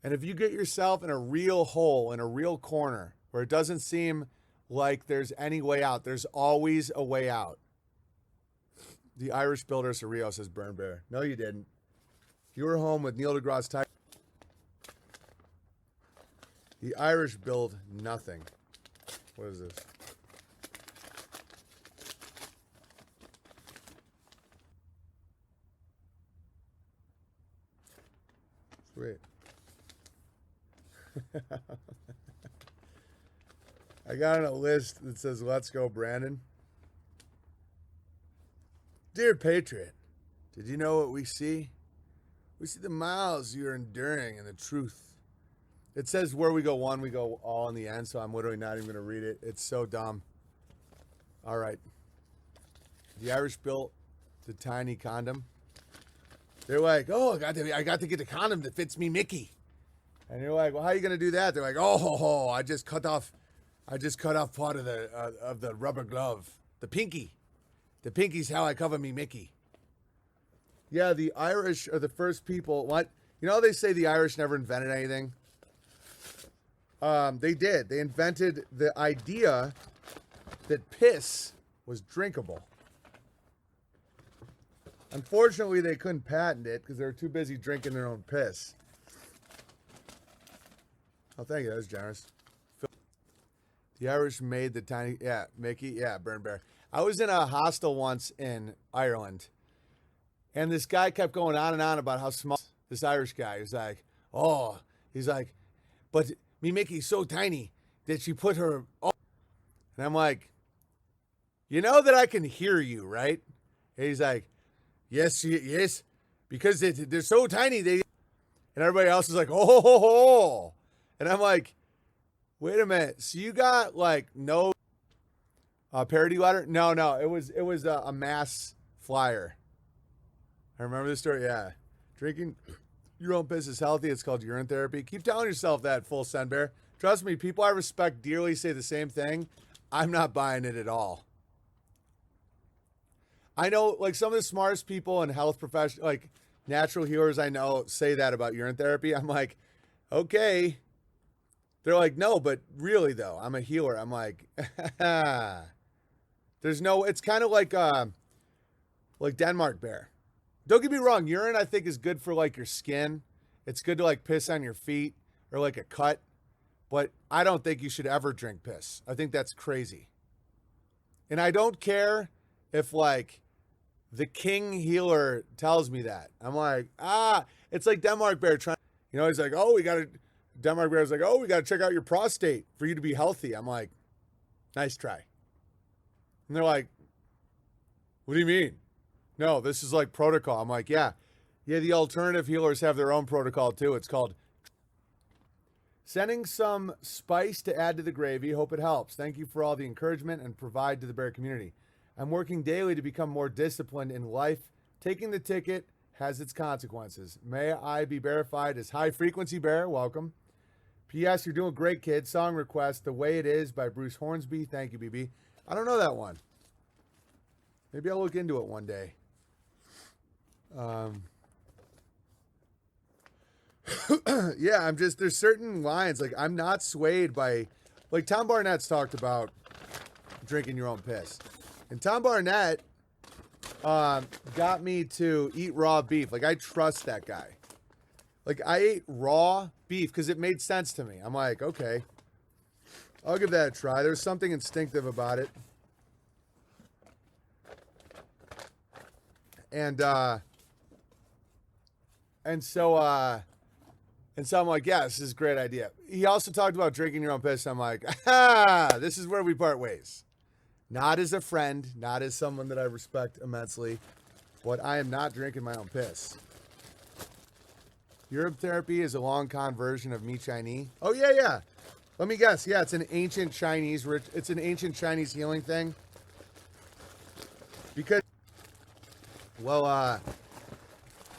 And if you get yourself in a real hole, in a real corner, where it doesn't seem like there's any way out, there's always a way out. The Irish builder Surreal says, Burn Bear. No, you didn't. You were home with Neil deGrasse Tyson. The Irish build nothing. What is this? Sweet. I got on a list that says, let's go, Brandon. Dear Patriot, did you know what we see? We see the miles you're enduring and the truth. It says where we go one, we go all in the end, so I'm literally not even going to read it. It's so dumb. All right. The Irish built the tiny condom. They're like, oh, I got to get the condom that fits me Mickey. And you're like, well, how are you going to do that? They're like, oh, I just cut off part of the rubber glove. The pinky. The pinky's how I cover me Mickey. Yeah, the Irish are the first people. What? You know how they say the Irish never invented anything? They did. They invented the idea that piss was drinkable. Unfortunately, they couldn't patent it because they were too busy drinking their own piss. Oh, thank you. That was generous. The Irish made the tiny... Yeah, Mickey. Yeah, Burn Bear. I was in a hostel once in Ireland, and this guy kept going on and on about how small... This Irish guy. He's like, but me Mickey's so tiny that she put her... Oh. And I'm like, you know that I can hear you, right? And he's like, yes, because they're so tiny. And everybody else is like, oh. And I'm like, wait a minute. So you got like no parody letter? No. It was a mass flyer. I remember this story. Yeah. Drinking your own piss is healthy. It's called urine therapy. Keep telling yourself that, Full Send Bear. Trust me, people I respect dearly say the same thing. I'm not buying it at all. I know, like, some of the smartest people and health professionals, like natural healers I know, say that about urine therapy. I'm like, okay. They're like, no, but really, though, I'm a healer. I'm like, there's no, it's kind of like Denmark Bear. Don't get me wrong. Urine, I think, is good for, like, your skin. It's good to, like, piss on your feet or, like, a cut. But I don't think you should ever drink piss. I think that's crazy. And I don't care if, like, the king healer tells me that. I'm like, it's like Denmark Bear trying, you know, he's like, Denmark Bear's like, we got to check out your prostate for you to be healthy. I'm like, nice try. And they're like, what do you mean? No, this is like protocol. I'm like, yeah, the alternative healers have their own protocol too. It's called sending some spice to add to the gravy. Hope it helps. Thank you for all the encouragement and provide to the bear community. I'm working daily to become more disciplined in life. Taking the ticket has its consequences. May I be verified as High Frequency Bear. Welcome. P.S. You're doing great, kid. Song request, The Way It Is by Bruce Hornsby. Thank you, BB. I don't know that one. Maybe I'll look into it one day. Yeah, there's certain lines, like, I'm not swayed by, like, Tom Barnett's talked about drinking your own piss. And Tom Barnett got me to eat raw beef. Like, I trust that guy. Like, I ate raw beef because it made sense to me. I'm like, okay, I'll give that a try. There's something instinctive about it. And so I'm like, yeah, this is a great idea. He also talked about drinking your own piss. I'm like, this is where we part ways. Not as a friend, not as someone that I respect immensely, but I am not drinking my own piss. Urine therapy is a long con version of Mi Chinese. Oh, yeah. Let me guess. Yeah, it's an ancient Chinese healing thing. Because Well,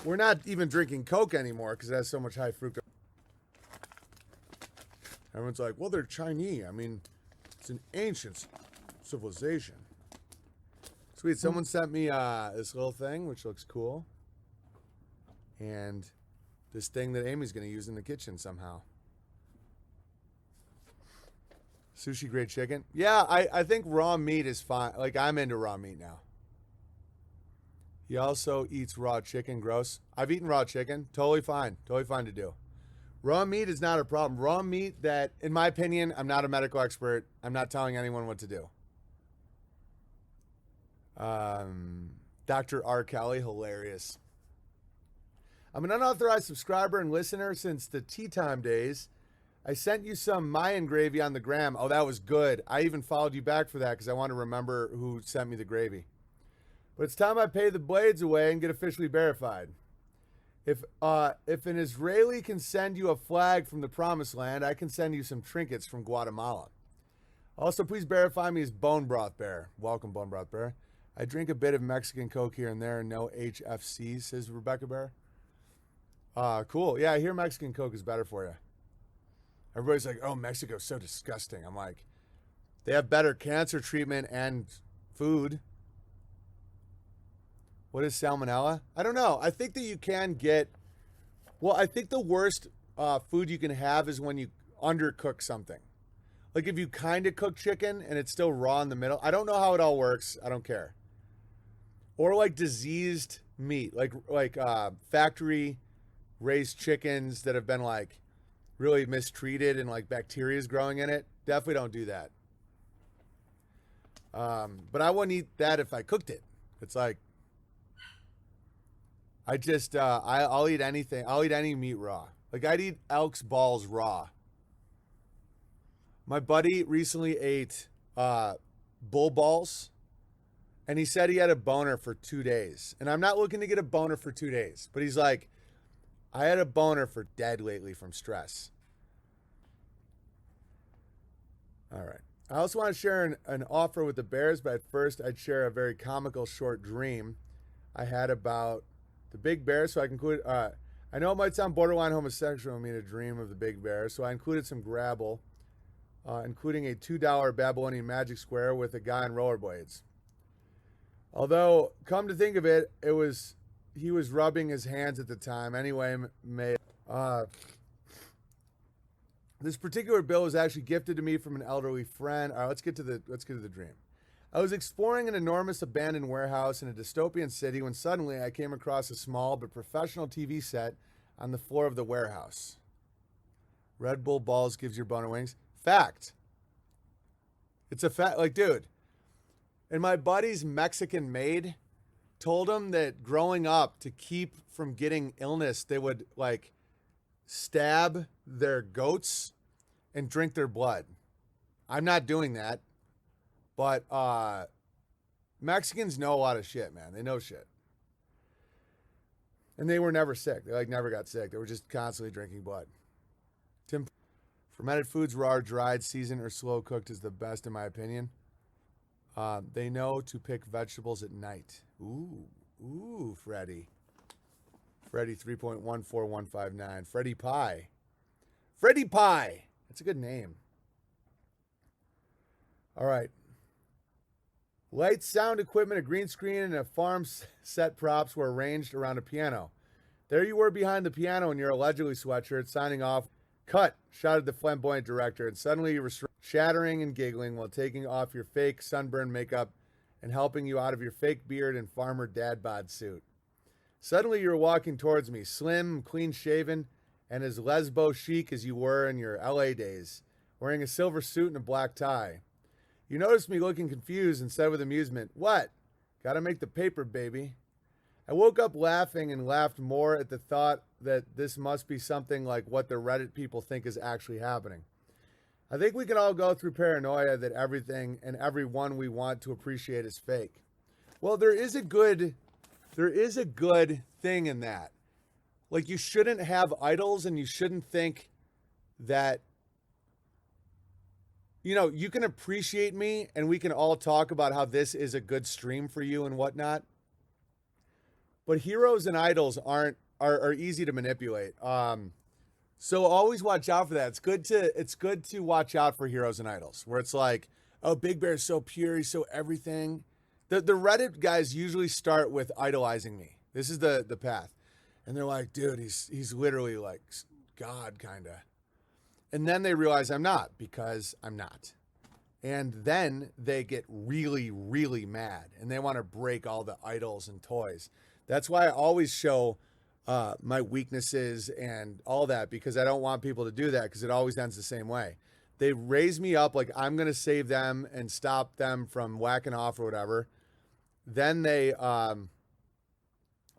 we're not even drinking Coke anymore because it has so much high fructose. Everyone's like, well, they're Chinese. I mean, it's an ancient civilization. Sweet. Someone sent me this little thing, which looks cool. And this thing that Amy's going to use in the kitchen somehow. Sushi grade chicken. Yeah, I think raw meat is fine. Like, I'm into raw meat now. He also eats raw chicken. Gross. I've eaten raw chicken. Totally fine. Totally fine to do. Raw meat is not a problem. Raw meat that, in my opinion, I'm not a medical expert. I'm not telling anyone what to do. Dr. R. Kelly, hilarious. I'm an unauthorized subscriber and listener since the tea time days. I sent you some Mayan gravy on the gram. Oh, that was good. I even followed you back for that because I want to remember who sent me the gravy. But it's time I pay the blades away and get officially verified. If an Israeli can send you a flag from the promised land, I can send you some trinkets from Guatemala. Also, please verify me as Bone Broth Bear. Welcome, Bone Broth Bear. I drink a bit of Mexican Coke here and there, no HFC, says Rebecca Bear. Cool. Yeah, I hear Mexican Coke is better for you. Everybody's like, oh, Mexico's so disgusting. I'm like, they have better cancer treatment and food. What is salmonella? I don't know. I think that you can get, well, I think the worst food you can have is when you undercook something. Like if you kind of cook chicken and it's still raw in the middle. I don't know how it all works. I don't care. Or like diseased meat, like factory raised chickens that have been like really mistreated and like bacteria is growing in it. Definitely don't do that. But I wouldn't eat that if I cooked it. It's like, I'll eat anything. I'll eat any meat raw. Like I'd eat elk's balls raw. My buddy recently ate bull balls, and he said he had a boner for 2 days. And I'm not looking to get a boner for 2 days, but he's like, I had a boner for dead lately from stress. All right. I also want to share an offer with the Bears, but at first I'd share a very comical short dream I had about the Big Bear, so I included, I know it might sound borderline homosexual of me to dream of the Big Bear, so I included some grabble, including a $2 Babylonian magic square with a guy on rollerblades. Although, come to think of it, he was rubbing his hands at the time. Anyway, this particular bill was actually gifted to me from an elderly friend. All right, let's get to the dream. I was exploring an enormous abandoned warehouse in a dystopian city when suddenly I came across a small but professional TV set on the floor of the warehouse. Red Bull balls gives your boner wings. Fact. It's a fact. Like, dude. And my buddy's Mexican maid told him that growing up, to keep from getting illness, they would like stab their goats and drink their blood. I'm not doing that. But Mexicans know a lot of shit, man. They know shit. And they were never sick. They like never got sick. They were just constantly drinking blood. Tim, fermented foods, raw, dried, seasoned, or slow cooked is the best in my opinion. They know to pick vegetables at night. Ooh, Freddie. Freddie 3.14159. Freddie Pie. Freddie Pie. That's a good name. All right. Lights, sound equipment, a green screen, and a farm set props were arranged around a piano. There you were behind the piano in your allegedly sweatshirt, signing off. Cut, shouted the flamboyant director, and suddenly you were shattering and giggling while taking off your fake sunburn makeup and helping you out of your fake beard and farmer dad bod suit. Suddenly you were walking towards me, slim, clean-shaven, and as lesbo chic as you were in your LA days, wearing a silver suit and a black tie. You noticed me looking confused and said with amusement, "What? Gotta make the paper, baby." I woke up laughing and laughed more at the thought that this must be something like what the Reddit people think is actually happening. I think we can all go through paranoia that everything and everyone we want to appreciate is fake. Well, there is a good thing in that. Like, you shouldn't have idols and you shouldn't think that, you know, you can appreciate me and we can all talk about how this is a good stream for you and whatnot. But heroes and idols are easy to manipulate. So always watch out for that. It's good to watch out for heroes and idols, where it's like, oh, Big Bear's so pure, he's so everything. The Reddit guys usually start with idolizing me. This is the path. And they're like, dude, he's literally like God, kinda. And then they realize I'm not, because I'm not. And then they get really, really mad, and they want to break all the idols and toys. That's why I always show my weaknesses and all that, because I don't want people to do that, because it always ends the same way. They raise me up like I'm going to save them and stop them from whacking off or whatever. Then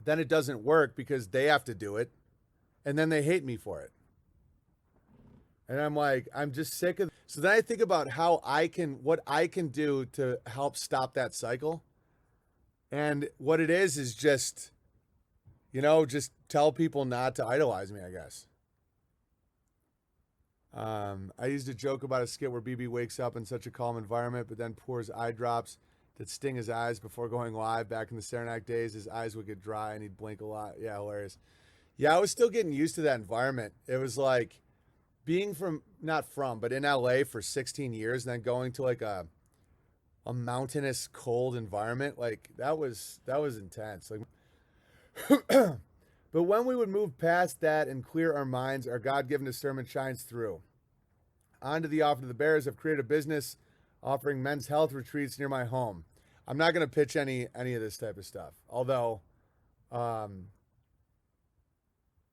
then it doesn't work because they have to do it, and then they hate me for it. And I'm like, I'm just sick of. So then I think about what I can do to help stop that cycle. And what it is just, just tell people not to idolize me, I guess. I used a joke about a skit where BB wakes up in such a calm environment, but then pours eye drops that sting his eyes before going live. Back in the Saranac days, his eyes would get dry and he'd blink a lot. Yeah, hilarious. Yeah, I was still getting used to that environment. It was like being but in LA for 16 years and then going to like a mountainous, cold environment. Like that was intense. Like, but when we would move past that and clear our minds, our God-given discernment shines through. On to the offer to the Bears. I've created a business offering men's health retreats near my home. I'm not going to pitch any of this type of stuff. Although, I'll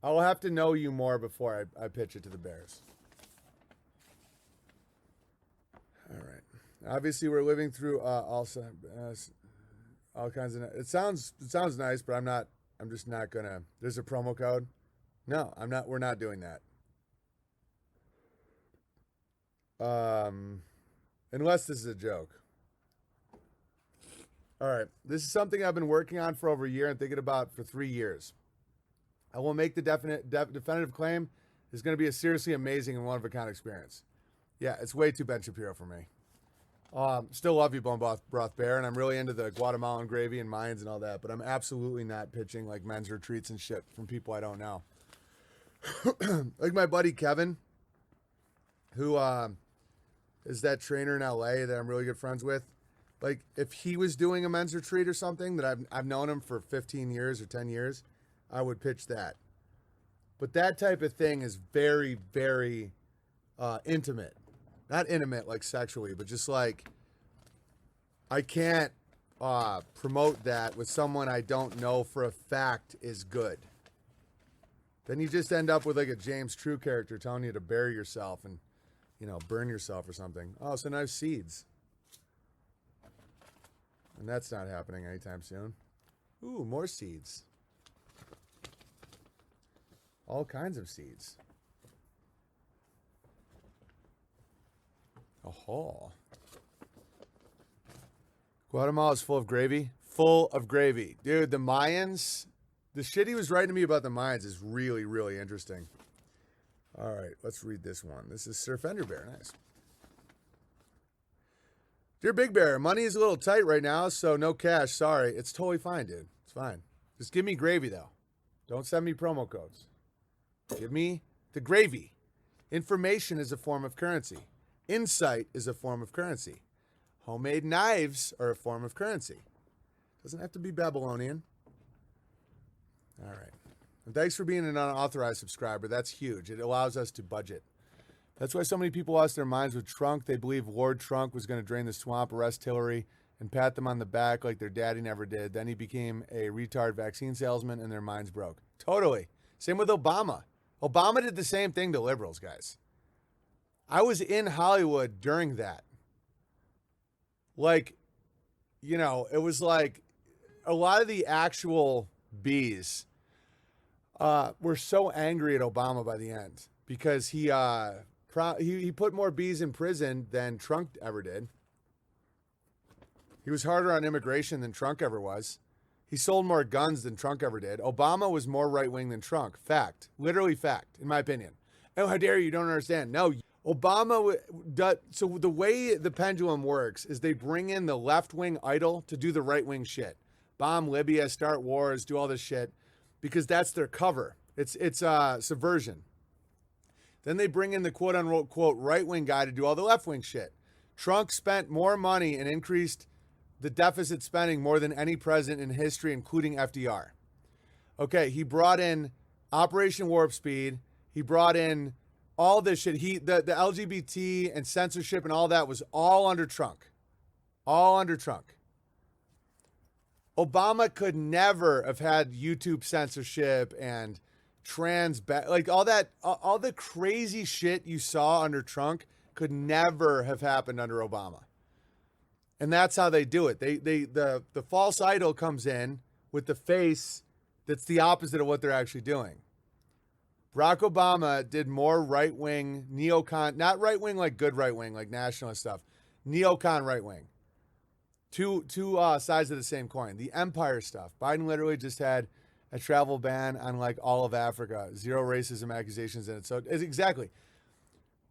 have to know you more before I pitch it to the Bears. All right. Obviously, we're living through all kinds of. It sounds nice, but I'm just not gonna. There's a promo code. No, I'm not. We're not doing that. Unless this is a joke. All right. This is something I've been working on for over a year and thinking about for 3 years. I will make the definitive claim it's going to be a seriously amazing and one-of-a-kind experience. Yeah, it's way too Ben Shapiro for me. Still love you, Bone Broth Bear, and I'm really into the Guatemalan gravy and mines and all that, but I'm absolutely not pitching like men's retreats and shit from people I don't know. Like my buddy Kevin, who is that trainer in LA that I'm really good friends with. Like if he was doing a men's retreat or something that I've known him for 15 years or 10 years, I would pitch that. But that type of thing is very, very intimate. Not intimate like sexually, but just like I can't promote that with someone I don't know for a fact is good. Then you just end up with like a James True character telling you to bury yourself and, burn yourself or something. Oh, so now seeds. And that's not happening anytime soon. Ooh, more seeds. All kinds of seeds. Oh. Guatemala is full of gravy. Full of gravy. Dude, the Mayans, the shit he was writing to me about the Mayans is really, really interesting. All right, let's read this one. This is Sir Fender Bear. Nice. Dear Big Bear, money is a little tight right now, so no cash. Sorry. It's totally fine, dude. It's fine. Just give me gravy, though. Don't send me promo codes. Give me the gravy. Information is a form of currency. Insight is a form of currency. Homemade knives are a form of currency. Doesn't have to be Babylonian. All right. And thanks for being an unauthorized subscriber. That's huge. It allows us to budget. That's why so many people lost their minds with Trunk. They believed Lord Trunk was going to drain the swamp, arrest Hillary, and pat them on the back like their daddy never did. Then he became a retard vaccine salesman, and their minds broke. Totally. Same with Obama. Obama did the same thing to liberals, guys. I was in Hollywood during that. Like, it was like a lot of the actual bees were so angry at Obama by the end because he put more bees in prison than Trump ever did. He was harder on immigration than Trump ever was. He sold more guns than Trump ever did. Obama was more right-wing than Trump. Fact. Literally fact, in my opinion. Oh, how dare you? You don't understand. No, Obama, so the way the pendulum works is they bring in the left-wing idol to do the right-wing shit. bomb Libya, start wars, do all this shit, because that's their cover. It's subversion. Then they bring in the quote unquote right wing guy to do all the left wing shit. Trump spent more money and increased the deficit spending more than any president in history, including FDR. Okay, he brought in Operation Warp Speed. He brought in all this shit. The LGBT and censorship and all that was all under Trump. All under Trump. Obama could never have had YouTube censorship and like all the crazy shit you saw under Trump could never have happened under Obama. And that's how they do it. The false idol comes in with the face that's the opposite of what they're actually doing. Barack Obama did more right-wing, neocon, not right-wing like good right-wing, like nationalist stuff, neocon right-wing. Two sides of the same coin. The empire stuff. Biden literally just had a travel ban on like all of Africa. Zero racism accusations in it. So it's exactly.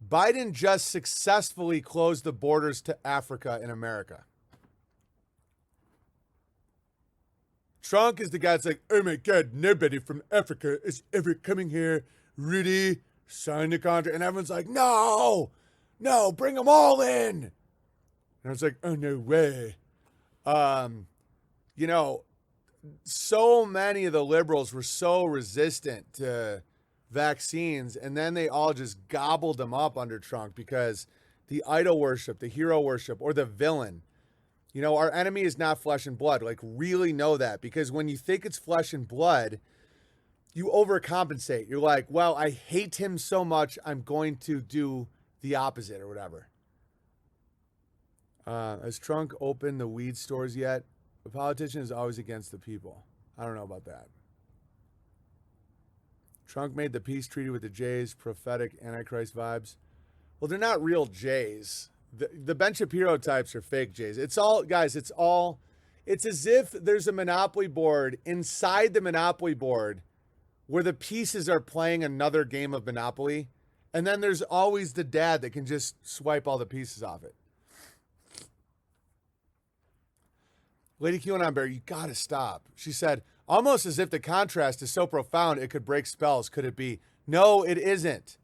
Biden just successfully closed the borders to Africa in America. Trump is the guy that's like, oh my God, nobody from Africa is ever coming here. Rudy, sign the contract. And everyone's like, no, bring them all in. And it's like, oh, no way. You know, so many of the liberals were so resistant to vaccines, and then they all just gobbled them up under Trump because the idol worship, the hero worship, or the villain. You know, our enemy is not flesh and blood. Like, really know that, because when you think it's flesh and blood, you overcompensate. You're like, well, I hate him so much, I'm going to do the opposite or whatever. Has Trump opened the weed stores yet? The politician is always against the people. I don't know about that. Trump made the peace treaty with the Jays, prophetic Antichrist vibes. Well, they're not real Jays. The Ben Shapiro types are fake Jays. It's all, guys, it's as if there's a Monopoly board inside the Monopoly board where the pieces are playing another game of Monopoly. And then there's always the dad that can just swipe all the pieces off it. Lady QAnon Bear, you gotta stop. She said, almost as if the contrast is so profound it could break spells. Could it be? No, it isn't.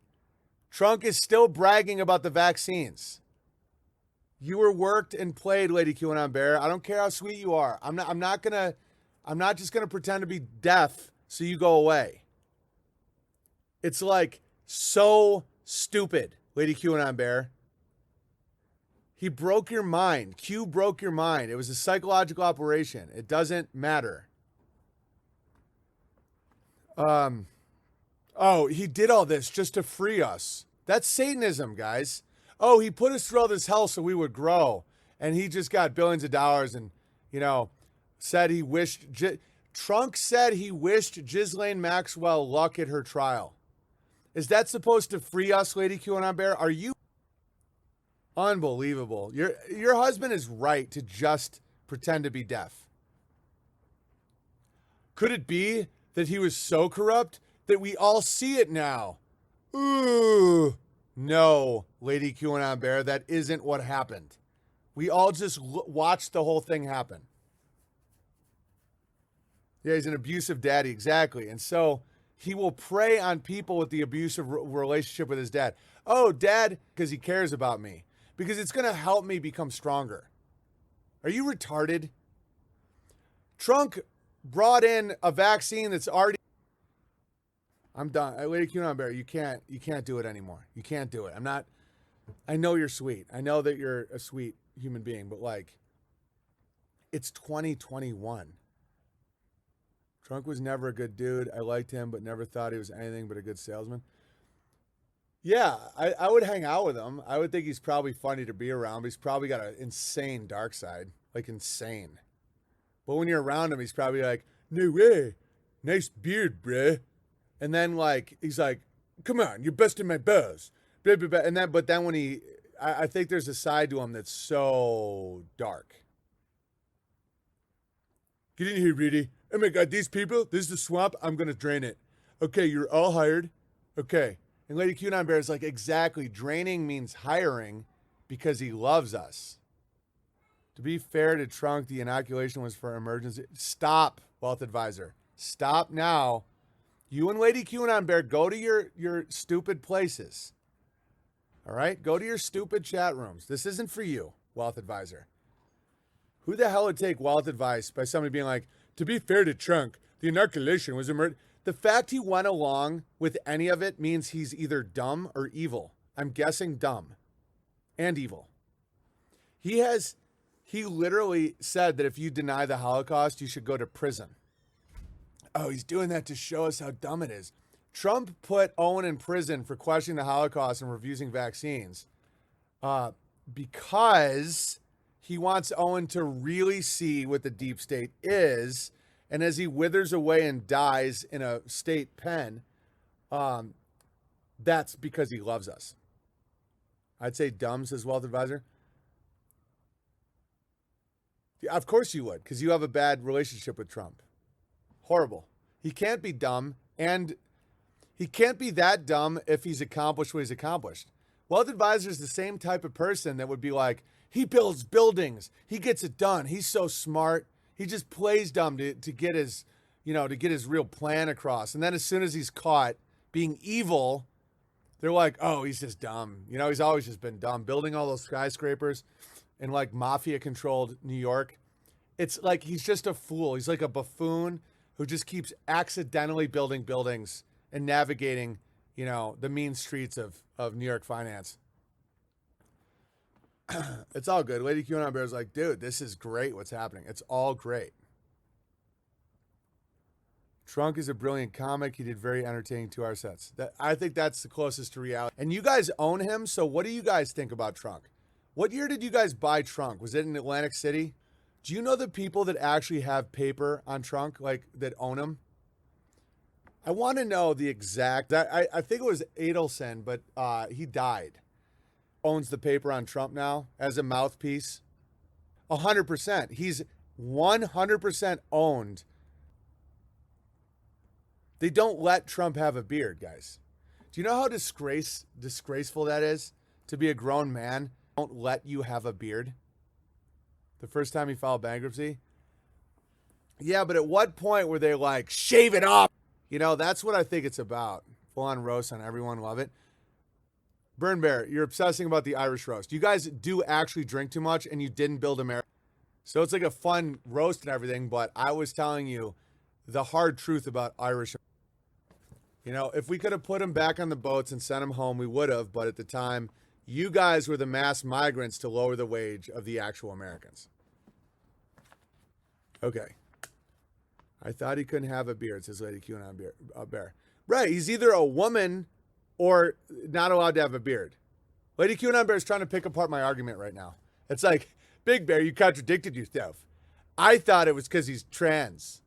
Trump is still bragging about the vaccines. You were worked and played, Lady QAnon Bear. I don't care how sweet you are. I'm not just gonna pretend to be deaf so you go away. It's like so stupid, Lady QAnon Bear. He broke your mind. Q broke your mind. It was a psychological operation. It doesn't matter. Oh, he did all this just to free us. That's Satanism, guys. Oh, he put us through all this hell so we would grow. And he just got billions of dollars and, you know, said he wished... Trump said he wished Ghislaine Maxwell luck at her trial. Is that supposed to free us, Lady QAnon Bear? Are you... Unbelievable. Your husband is right to just pretend to be deaf. Could it be that he was so corrupt that we all see it now? Ooh. No, Lady QAnon Bear, that isn't what happened. We all just watched the whole thing happen. Yeah, he's an abusive daddy, exactly. And so he will prey on people with the abusive relationship with his dad. Oh, dad, because he cares about me. Because it's going to help me become stronger. Are you retarded? Trump brought in a vaccine that's already... I'm done. Lady QAnon Bear, you can't do it anymore. You can't do it. I know you're sweet. I know that you're a sweet human being, but like, it's 2021. Trump was never a good dude. I liked him, but never thought he was anything but a good salesman. Yeah, I would hang out with him. I would think he's probably funny to be around, but he's probably got an insane dark side. Like, insane. But when you're around him, he's probably like, no way. Nice beard, bruh. And then, like, he's like, come on, you're busting my buzz. Blah, blah, blah. And then, but then when I think there's a side to him that's so dark. Get in here, Rudy. Oh my God, these people, this is the swamp. I'm going to drain it. Okay, you're all hired. Okay. And Lady QAnon Bear is like, exactly. Draining means hiring because he loves us. To be fair to Trump, the inoculation was for emergency. Stop, Wealth Advisor. Stop now. You and Lady QAnon Bear, go to your stupid places. All right? Go to your stupid chat rooms. This isn't for you, Wealth Advisor. Who the hell would take wealth advice by somebody being like, to be fair to Trump, the inoculation was emergency? The fact he went along with any of it means he's either dumb or evil. I'm guessing dumb and evil. He literally said that if you deny the Holocaust, you should go to prison. Oh, he's doing that to show us how dumb it is. Trump put Owen in prison for questioning the Holocaust and refusing vaccines because he wants Owen to really see what the deep state is. And as he withers away and dies in a state pen, that's because he loves us. I'd say dumb, says Wealth Advisor. Yeah, of course you would, because you have a bad relationship with Trump. Horrible. He can't be dumb, and he can't be that dumb if he's accomplished what he's accomplished. Wealth Advisor is the same type of person that would be like, he builds buildings, he gets it done, he's so smart. He just plays dumb to get his, to get his real plan across. And then as soon as he's caught being evil, they're like, oh, he's just dumb. He's always just been dumb. Building all those skyscrapers in like mafia-controlled New York. It's like he's just a fool. He's like a buffoon who just keeps accidentally building buildings and navigating, the mean streets of New York finance. It's all good. Lady QAnon Bear's like, dude, this is great what's happening. It's all great. Trunk is a brilliant comic. He did very entertaining 2-hour sets. I think that's the closest to reality. And you guys own him, so what do you guys think about Trunk? What year did you guys buy Trunk? Was it in Atlantic City? Do you know the people that actually have paper on Trunk, like that own him? I want to know the exact. I think it was Adelson, but he died. Owns the paper on Trump now as a mouthpiece. 100%. He's 100% owned. They don't let Trump have a beard, guys. Do you know how disgraceful that is? To be a grown man, don't let you have a beard. The first time he filed bankruptcy. Yeah, but at what point were they like, shave it off? That's what I think it's about. Full on roast on everyone, love it. Burn Bear, you're obsessing about the Irish roast. You guys do actually drink too much and you didn't build America. So it's like a fun roast and everything, but I was telling you the hard truth about Irish. If we could have put them back on the boats and sent them home, we would have. But at the time, you guys were the mass migrants to lower the wage of the actual Americans. Okay. I thought he couldn't have a beard, says Lady QAnon Bear. Right, he's either a woman or not allowed to have a beard. Lady QAnon Bear is trying to pick apart my argument right now. It's like, Big Bear, you contradicted yourself. I thought it was because he's trans.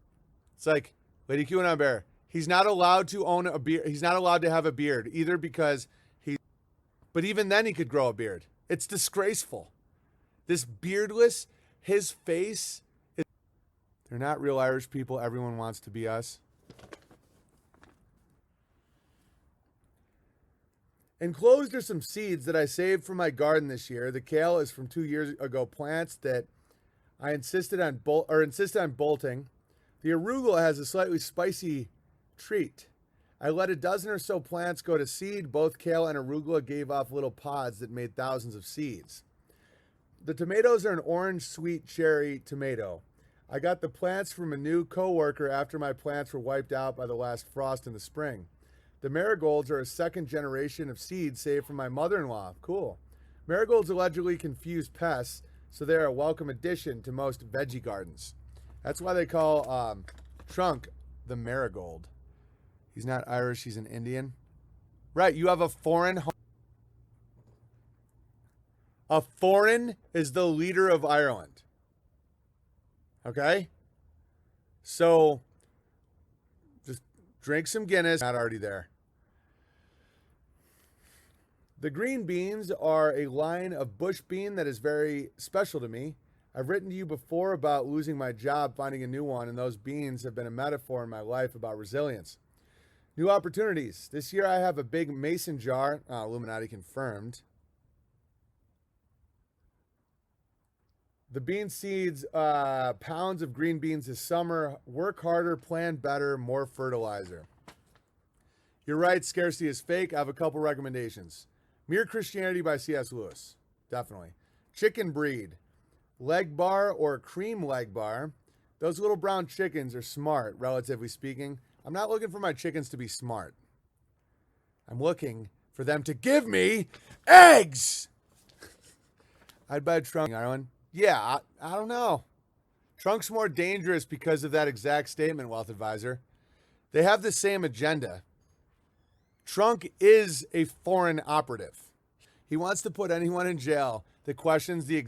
It's like, Lady QAnon Bear, he's not allowed to own a beard. He's not allowed to have a beard, either because but even then he could grow a beard. It's disgraceful. This beardless, his face. They're not real Irish people. Everyone wants to be us. Enclosed are some seeds that I saved from my garden this year. The kale is from 2 years ago plants that I insisted on bolting. The arugula has a slightly spicy treat. I let a dozen or so plants go to seed. Both kale and arugula gave off little pods that made thousands of seeds. The tomatoes are an orange sweet cherry tomato. I got the plants from a new coworker after my plants were wiped out by the last frost in the spring. The marigolds are a second generation of seeds saved from my mother-in-law. Cool. Marigolds allegedly confuse pests, so they are a welcome addition to most veggie gardens. That's why they call Trunk the marigold. He's not Irish, he's an Indian. Right, you have a foreign home. A foreign is the leader of Ireland. Okay? So, just drink some Guinness. Not already there. The green beans are a line of bush bean that is very special to me. I've written to you before about losing my job, finding a new one, and those beans have been a metaphor in my life about resilience. New opportunities. This year I have a big mason jar. Illuminati confirmed. The bean seeds, pounds of green beans this summer. Work harder, plan better, more fertilizer. You're right, scarcity is fake. I have a couple recommendations. Mere Christianity by C.S. Lewis. Definitely. Chicken breed. Leg bar or cream leg bar. Those little brown chickens are smart, relatively speaking. I'm not looking for my chickens to be smart. I'm looking for them to give me eggs. I'd buy a trunk, Ireland. Yeah, I don't know. Trunk's more dangerous because of that exact statement, Wealth Advisor. They have the same agenda. Trunk is a foreign operative. He wants to put anyone in jail that questions the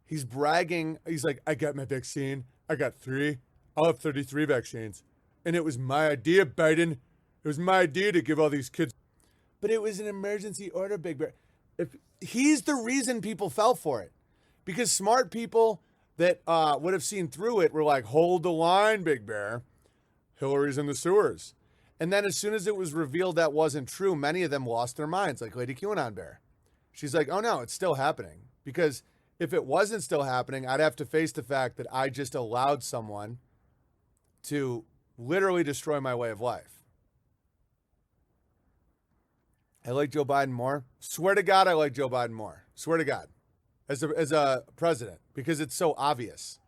He's bragging. He's like, I got my vaccine. I got 3. I'll have 33 vaccines. And it was my idea, Biden. It was my idea to give all these kids. But it was an emergency order, Big Bear. If he's the reason people fell for it. Because smart people that would have seen through it were like, hold the line, Big Bear. Hillary's in the sewers. And then as soon as it was revealed that wasn't true, many of them lost their minds, like Lady QAnon Bear. She's like, oh no, it's still happening. Because if it wasn't still happening, I'd have to face the fact that I just allowed someone to literally destroy my way of life. I like Joe Biden more. Swear to God, I like Joe Biden more. Swear to God. As a president, because it's so obvious.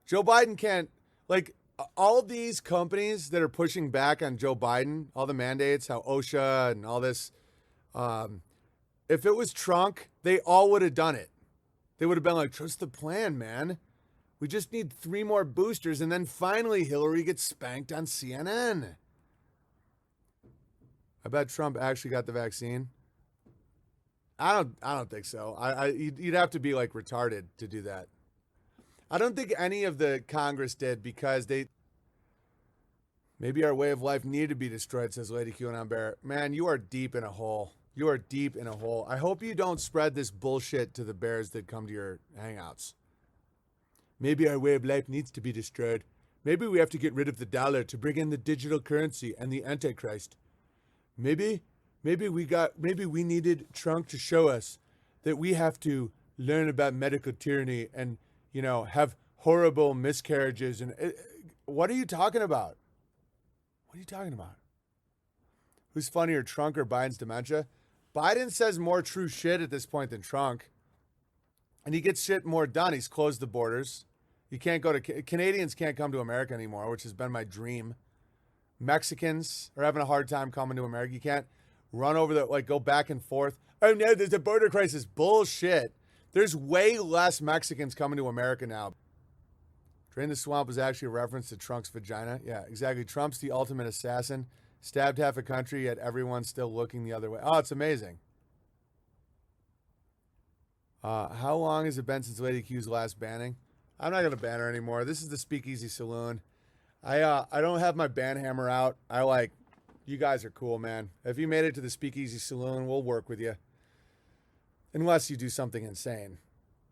Joe Biden can't, like, all these companies that are pushing back on Joe Biden, all the mandates, how OSHA and all this, if it was Trump, they all would have done it. They would have been like, trust the plan, man. We just need 3 more boosters, and then finally Hillary gets spanked on CNN. I bet Trump actually got the vaccine. I don't think so. You'd have to be like retarded to do that. I don't think any of the Congress did because maybe our way of life needed to be destroyed, says Lady QAnon Bear. Man, you are deep in a hole. You are deep in a hole. I hope you don't spread this bullshit to the bears that come to your hangouts. Maybe our way of life needs to be destroyed. Maybe we have to get rid of the dollar to bring in the digital currency and the Antichrist. Maybe we needed Trump to show us that we have to learn about medical tyranny and, have horrible miscarriages. And what are you talking about? What are you talking about? Who's funnier, Trump or Biden's dementia? Biden says more true shit at this point than Trump. And he gets shit more done. He's closed the borders. You can't go to, Canadians can't come to America anymore, which has been my dream. Mexicans are having a hard time coming to America. You can't run over go back and forth. Oh no, there's a border crisis. Bullshit. There's way less Mexicans coming to America now. Drain the Swamp is actually a reference to Trump's vagina. Yeah, exactly. Trump's the ultimate assassin. Stabbed half a country, yet everyone's still looking the other way. Oh, it's amazing. How long has it been since Lady Q's last banning? I'm not going to ban her anymore. This is the Speakeasy Saloon. I don't have my ban hammer out. You guys are cool, man. If you made it to the Speakeasy Saloon, we'll work with you. Unless you do something insane.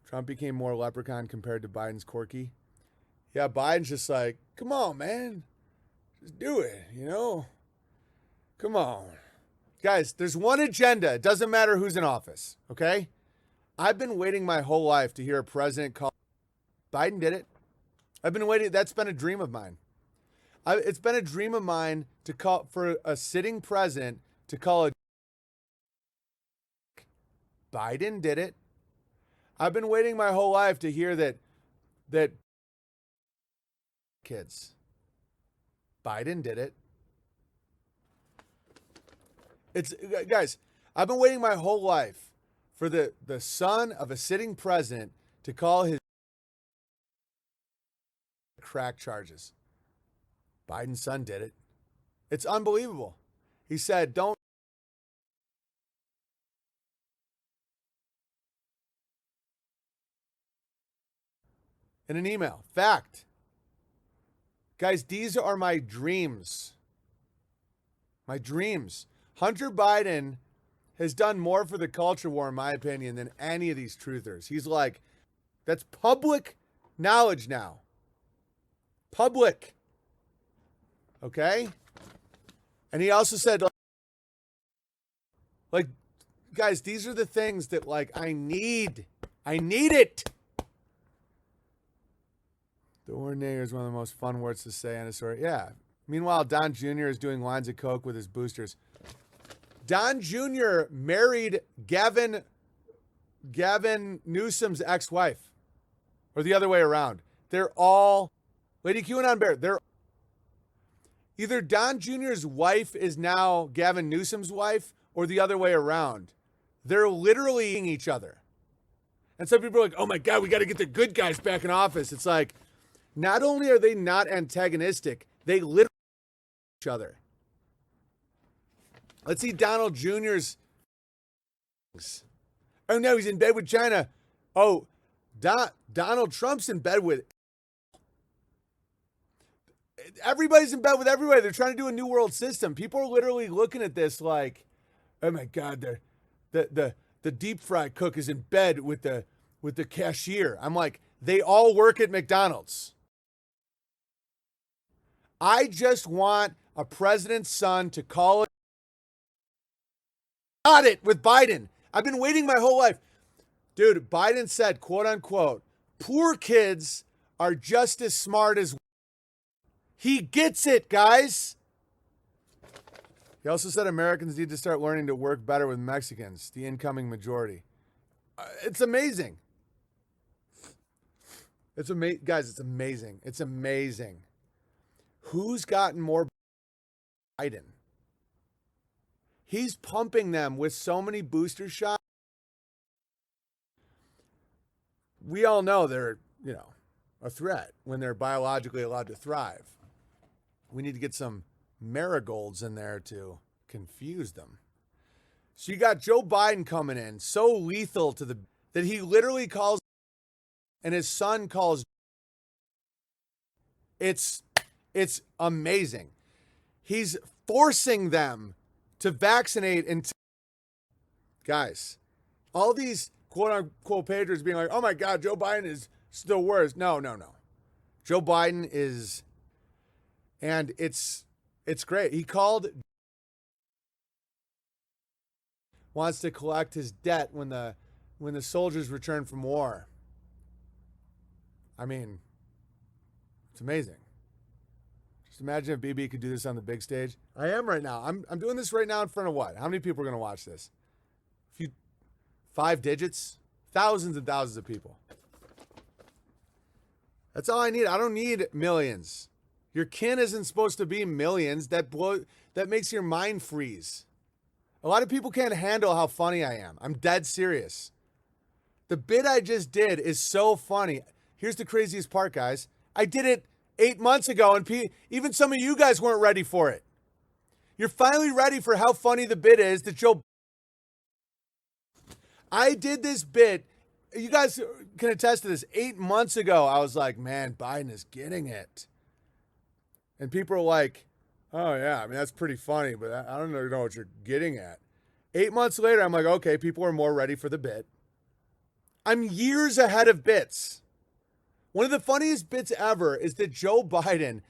Trump became more leprechaun compared to Biden's Corky. Yeah, Biden's just like, come on, man. Just do it, Come on. Guys, there's one agenda. It doesn't matter who's in office, okay? I've been waiting my whole life to hear a president call. Biden did it. I've been waiting. That's been a dream of mine. It's been a dream of mine to call for a sitting president to call a. Biden did it. I've been waiting my whole life to hear that kids. Biden did it. Guys, I've been waiting my whole life for the son of a sitting president to call his crack charges. Biden's son did it. It's unbelievable. He said, don't. In an email. Fact. Guys, these are my dreams. My dreams. Hunter Biden has done more for the culture war, in my opinion, than any of these truthers. He's like, that's public knowledge now. Public. Okay? And he also said, guys, these are the things that, I need. I need it. The ordinator is one of the most fun words to say in a story. Yeah. Meanwhile, Don Jr. is doing lines of coke with his boosters. Don Jr. married Gavin Newsom's ex-wife. Or the other way around. They're all, Lady QAnon Bear, they're either Don Jr.'s wife is now Gavin Newsom's wife or the other way around. They're literally eating each other. And some people are like, oh my God, we got to get the good guys back in office. It's like, not only are they not antagonistic, they literally eat each other. Let's see Donald Jr.'s. Oh no, he's in bed with China. Oh, Donald Trump's in bed with. Everybody's in bed with everybody. They're trying to do a new world system. People are literally looking at this like, oh my God, the deep fry cook is in bed with the cashier. I'm like, they all work at McDonald's. I just want a president's son to call it. Got it with Biden. I've been waiting my whole life. Dude, Biden said, quote unquote, poor kids are just as smart as. He gets it, guys. He also said Americans need to start learning to work better with Mexicans, the incoming majority. It's amazing. It's amazing. Guys, it's amazing. It's amazing. Who's gotten more Biden? He's pumping them with so many booster shots. We all know they're, a threat when they're biologically allowed to thrive. We need to get some marigolds in there to confuse them. So you got Joe Biden coming in, so lethal to that he literally calls, and his son calls. It's amazing. He's forcing them to vaccinate and guys, all these quote unquote patriots being like, oh my God, Joe Biden is still worse. No. Joe Biden is, and it's great. He wants to collect his debt when the soldiers return from war. I mean, it's amazing. Just imagine if BB could do this on the big stage. I am right now. I'm doing this right now in front of what? How many people are going to watch this? 5 digits? Thousands and thousands of people. That's all I need. I don't need millions. Your kin isn't supposed to be millions. That makes your mind freeze. A lot of people can't handle how funny I am. I'm dead serious. The bit I just did is so funny. Here's the craziest part, guys. I did it 8 months ago, and even some of you guys weren't ready for it. You're finally ready for how funny the bit is that Joe. I did this bit. You guys can attest to this. 8 months ago, I was like, man, Biden is getting it. And people are like, oh, yeah, I mean, that's pretty funny, but I don't know what you're getting at. 8 months later, I'm like, okay, people are more ready for the bit. I'm years ahead of bits. One of the funniest bits ever is that Joe Biden,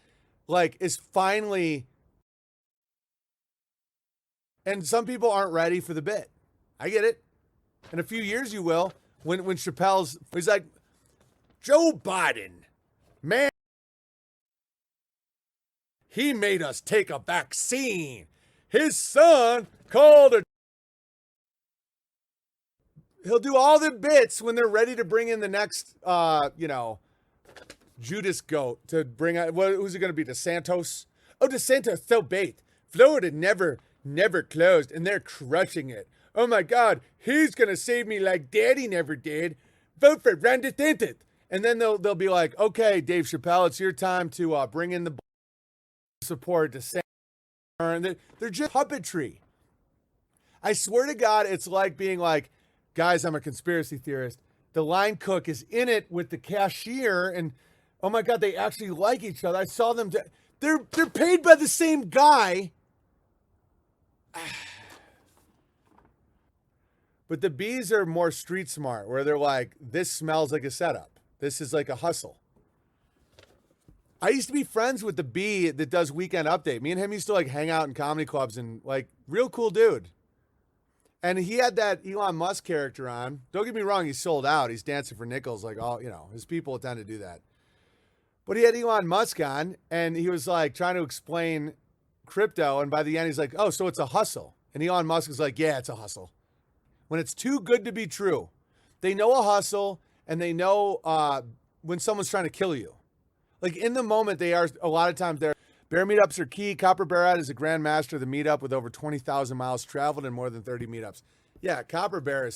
is finally, and some people aren't ready for the bit. I get it. In a few years, you will. When he's like, Joe Biden, man, he made us take a vaccine. His son called a. He'll do all the bits when they're ready to bring in the next, Judas goat to bring out. Who's it going to be? DeSantos? Oh, DeSantos so bait. Florida never closed, and they're crushing it. Oh my God, he's going to save me like Daddy never did. Vote for Ron DeSantis. And then they'll be like, okay, Dave Chappelle, it's your time to bring in the support DeSantis. They're just puppetry. I swear to God, it's like being like, guys, I'm a conspiracy theorist. The line cook is in it with the cashier, and oh my God, they actually like each other. I saw them. They're paid by the same guy. But the bees are more street smart, where they're like, this smells like a setup. This is like a hustle. I used to be friends with the bee that does Weekend Update. Me and him used to hang out in comedy clubs and real cool dude. And he had that Elon Musk character on. Don't get me wrong, he's sold out. He's dancing for nickels his people tend to do that. But he had Elon Musk on, and he was like trying to explain crypto, and by the end he's like, oh, so it's a hustle. And Elon Musk is like, yeah, it's a hustle. When it's too good to be true. They know a hustle, and they know when someone's trying to kill you. Like in the moment, they are a lot of times there. Bear meetups are key. Copper Bear Rat is a grandmaster of the meetup with over 20,000 miles traveled and more than 30 meetups. Yeah, Copper Bear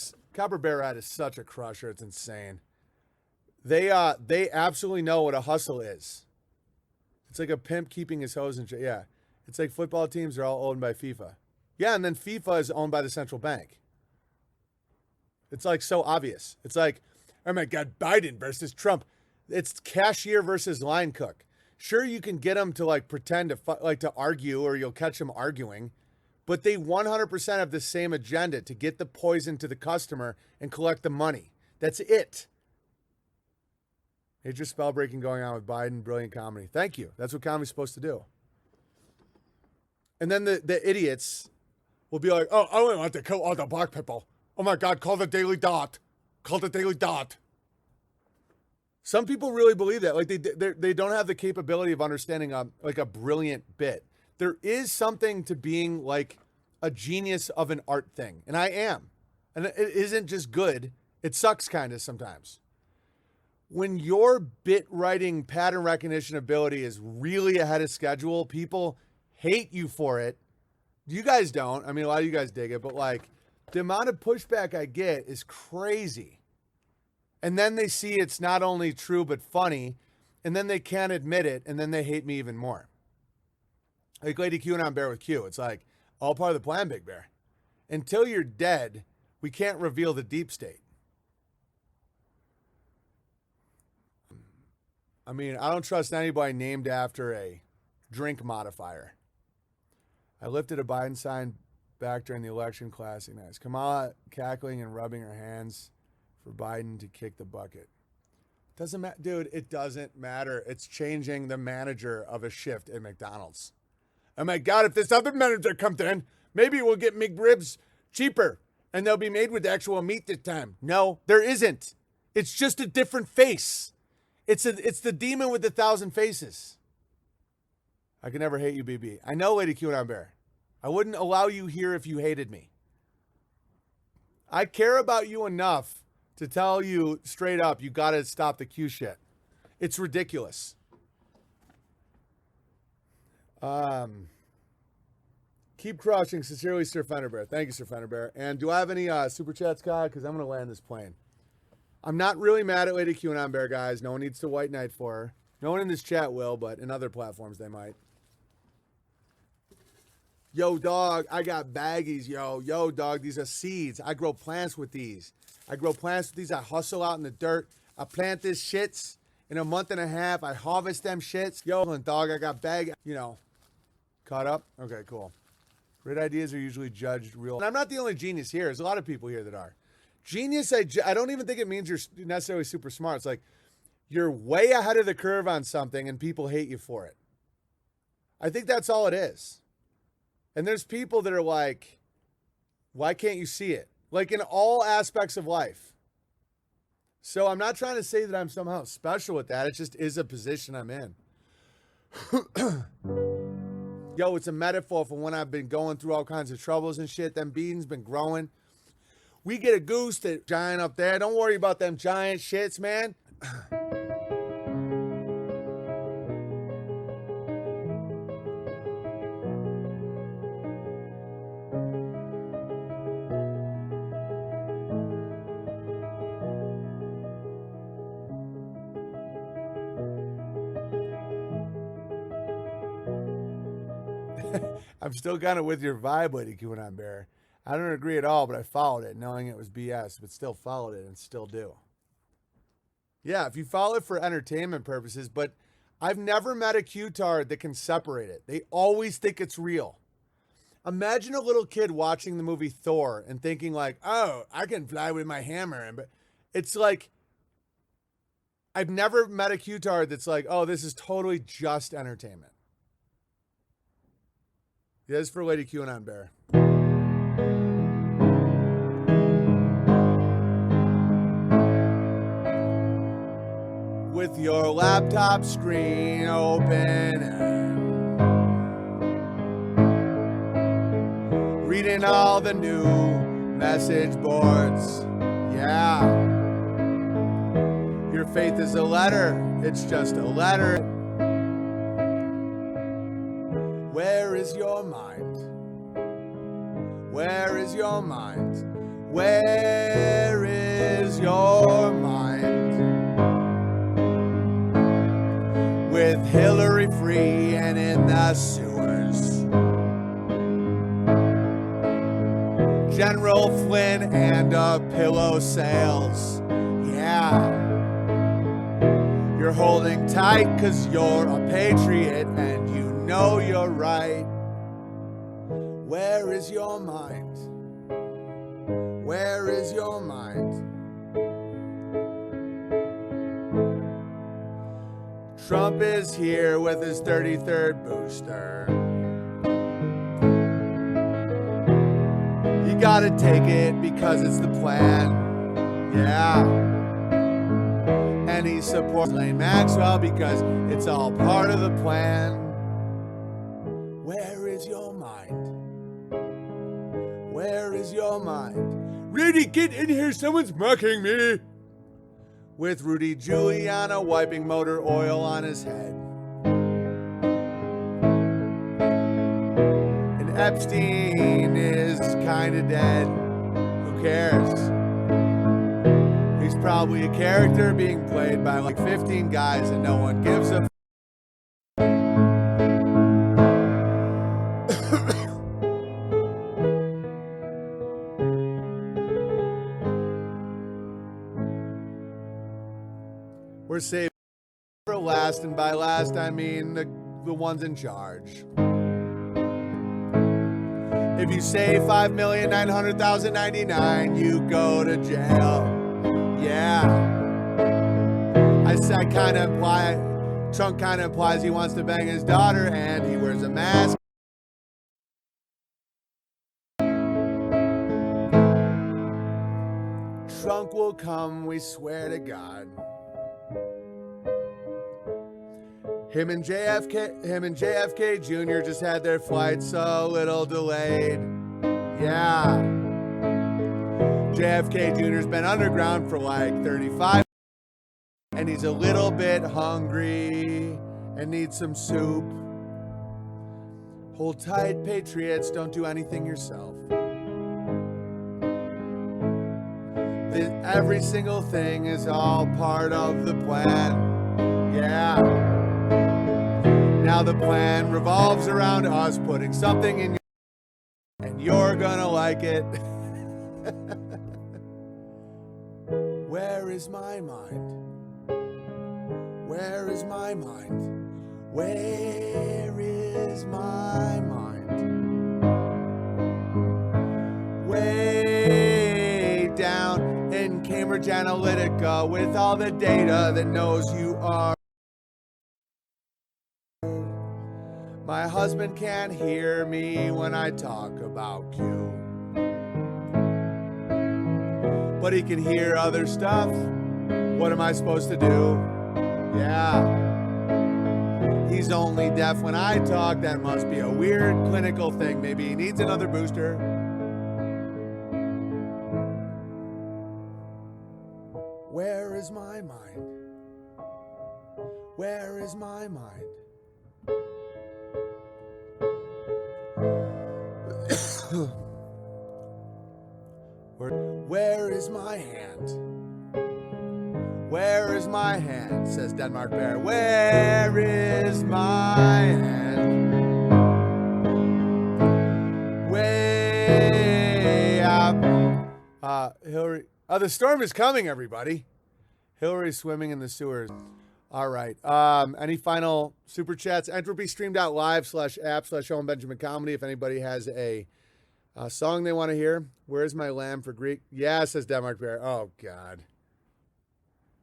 Rat is such a crusher. It's insane. They absolutely know what a hustle is. It's like a pimp keeping his hose in. Yeah, it's like football teams are all owned by FIFA. Yeah, and then FIFA is owned by the central bank. It's like so obvious. It's like, oh my God, Biden versus Trump. It's cashier versus line cook. Sure, you can get them to like pretend to argue, or you'll catch them arguing, but they 100% have the same agenda to get the poison to the customer and collect the money. That's it. Major spell breaking going on with Biden. Brilliant comedy. Thank you. That's what comedy's supposed to do. And then the idiots will be like, oh, I don't want to kill all the black people. Oh my God, call the Daily Dot. Call the Daily Dot. Some people really believe that. Like they don't have the capability of understanding like a brilliant bit. There is something to being like a genius of an art thing. And I am. And it isn't just good. It sucks kind of sometimes. When your bit writing pattern recognition ability is really ahead of schedule, people hate you for it. You guys don't. I mean, a lot of you guys dig it, but like the amount of pushback I get is crazy. And then they see it's not only true, but funny. And then they can't admit it. And then they hate me even more. Like Lady Q and I'm Bear with Q. It's like all part of the plan, Big Bear. Until you're dead, we can't reveal the deep state. I mean, I don't trust anybody named after a drink modifier. I lifted a Biden sign back during the election. Classic. Nice. Kamala cackling and rubbing her hands for Biden to kick the bucket. Doesn't matter, dude. It doesn't matter. It's changing the manager of a shift at McDonald's. Oh my God, if this other manager comes in, maybe we'll get McRibs cheaper and they'll be made with actual meat this time. No, there isn't. It's just a different face. It's the demon with 1,000 faces. I can never hate you, BB. I know, Lady Q and I'm Bear. I wouldn't allow you here if you hated me. I care about you enough to tell you straight up, you got to stop the Q shit. It's ridiculous. Keep crushing. Sincerely, Sir Fenderbear. Thank you, Sir Fenderbear. And do I have any super chats, God? Because I'm going to land this plane. I'm not really mad at Lady Q and I'm Bear, guys. No one needs to white knight for her. No one in this chat will, but in other platforms they might. Yo, dog, I got baggies, yo. Yo, dog, these are seeds. I grow plants with these. I hustle out in the dirt. I plant this shits. In a month and a half, I harvest them shits. Yo, and dog, I got bag, caught up? Okay, cool. Great ideas are usually judged real. And I'm not the only genius here. There's a lot of people here that are. Genius, I don't even think it means you're necessarily super smart. It's like you're way ahead of the curve on something and people hate you for it. I think that's all it is. And there's people that are like, why can't you see it? Like in all aspects of life. So I'm not trying to say that I'm somehow special with that. It just is a position I'm in. Yo, it's a metaphor for when I've been going through all kinds of troubles and shit. Them beans been growing. We get a goose that giant up there. Don't worry about them giant shits, man. I'm still kind of with your vibe, Lady Q and I'm Bear. I don't agree at all, but I followed it knowing it was BS, but still followed it and still do. Yeah, if you follow it for entertainment purposes, but I've never met a Q-tard that can separate it. They always think it's real. Imagine a little kid watching the movie Thor and thinking like, oh, I can fly with my hammer. But it's like, I've never met a Q-tard that's like, oh, this is totally just entertainment. Yes, for Lady Q and I'm Bear. with your laptop screen open, reading all the new message boards. Yeah. Your faith is a letter. It's just a letter. Where is your mind? Where is your mind? Where is your mind? With Hillary free and in the sewers, General Flynn and a pillow sales. Yeah. You're holding tight 'cause you're a patriot and you know you're right. Where is your mind? Where is your mind? Trump is here with his 33rd booster. You gotta take it because it's the plan. Yeah. And he supports Lane Maxwell because it's all part of the plan. Where is your mind? Where is your mind? Rudy, get in here, someone's mocking me. With Rudy Giuliani wiping motor oil on his head. And Epstein is kinda dead. Who cares? He's probably a character being played by like 15 guys and no one gives a We're saving for last, and by last I mean the ones in charge. If you say 5,900,099, you go to jail. Yeah. I said kind of imply, Trump kind of implies he wants to bang his daughter and he wears a mask. Trump will come, we swear to God. Him and JFK Jr. just had their flights a little delayed. Yeah. JFK Jr.'s been underground for like 35 and he's a little bit hungry and needs some soup. Hold tight, patriots, don't do anything yourself. Every single thing is all part of the plan. Yeah. Now the plan revolves around us putting something in your and you're gonna like it. Where is my mind? Where is my mind? Where is my mind? Way down in Cambridge Analytica with all the data that knows you are. My husband can't hear me when I talk about Q. But he can hear other stuff. What am I supposed to do? Yeah. He's only deaf when I talk. That must be a weird clinical thing. Maybe he needs another booster. Where is my mind? Where is my mind? Where is my hand? Where is my hand? Says Denmark Bear. Where is my hand? Way up. Hillary. Oh, the storm is coming, everybody. Hillary's swimming in the sewers. All right. Any final super chats? Entropystream.live/app/OwenBenjamin Comedy. If anybody has a song they want to hear. Where's my lamb for Greek? Yeah, says Denmark Bear. Oh, God.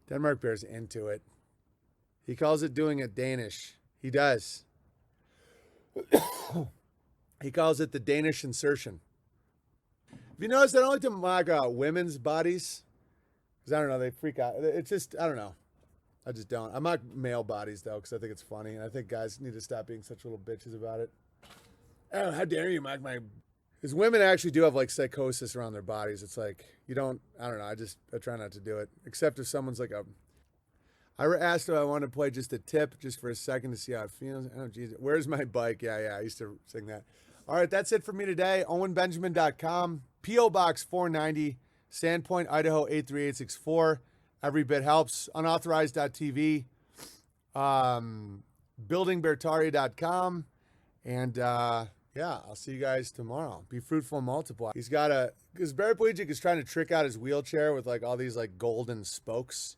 Denmark Bear's into it. He calls it doing it Danish. He does. He calls it the Danish insertion. Have you noticed I don't like to mock women's bodies? Because I don't know, they freak out. It's just, I don't know. I just don't. I mock male bodies, though, because I think it's funny. And I think guys need to stop being such little bitches about it. Oh, how dare you mock my... Because women actually do have, like, psychosis around their bodies. It's like, you don't... I don't know. I try not to do it. Except if someone's like a... I asked if I wanted to play just a tip, just for a second to see how it feels. Oh, geez. Where's my bike? Yeah, I used to sing that. All right, that's it for me today. OwenBenjamin.com. P.O. Box 490, Sandpoint, Idaho 83864. Every bit helps. Unauthorized.tv. Buildingbertaria.com. And, yeah, I'll see you guys tomorrow. Be fruitful and multiply. He's got a... Because Paraplegic is trying to trick out his wheelchair with, like, all these, like, golden spokes.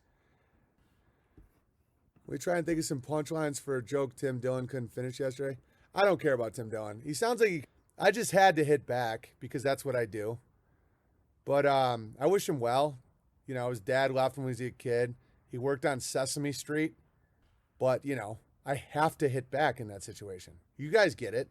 We try and think of some punchlines for a joke Tim Dillon couldn't finish yesterday. I don't care about Tim Dillon. He sounds like I just had to hit back because that's what I do. But I wish him well. You know, his dad left him when he was a kid. He worked on Sesame Street. But, you know, I have to hit back in that situation. You guys get it.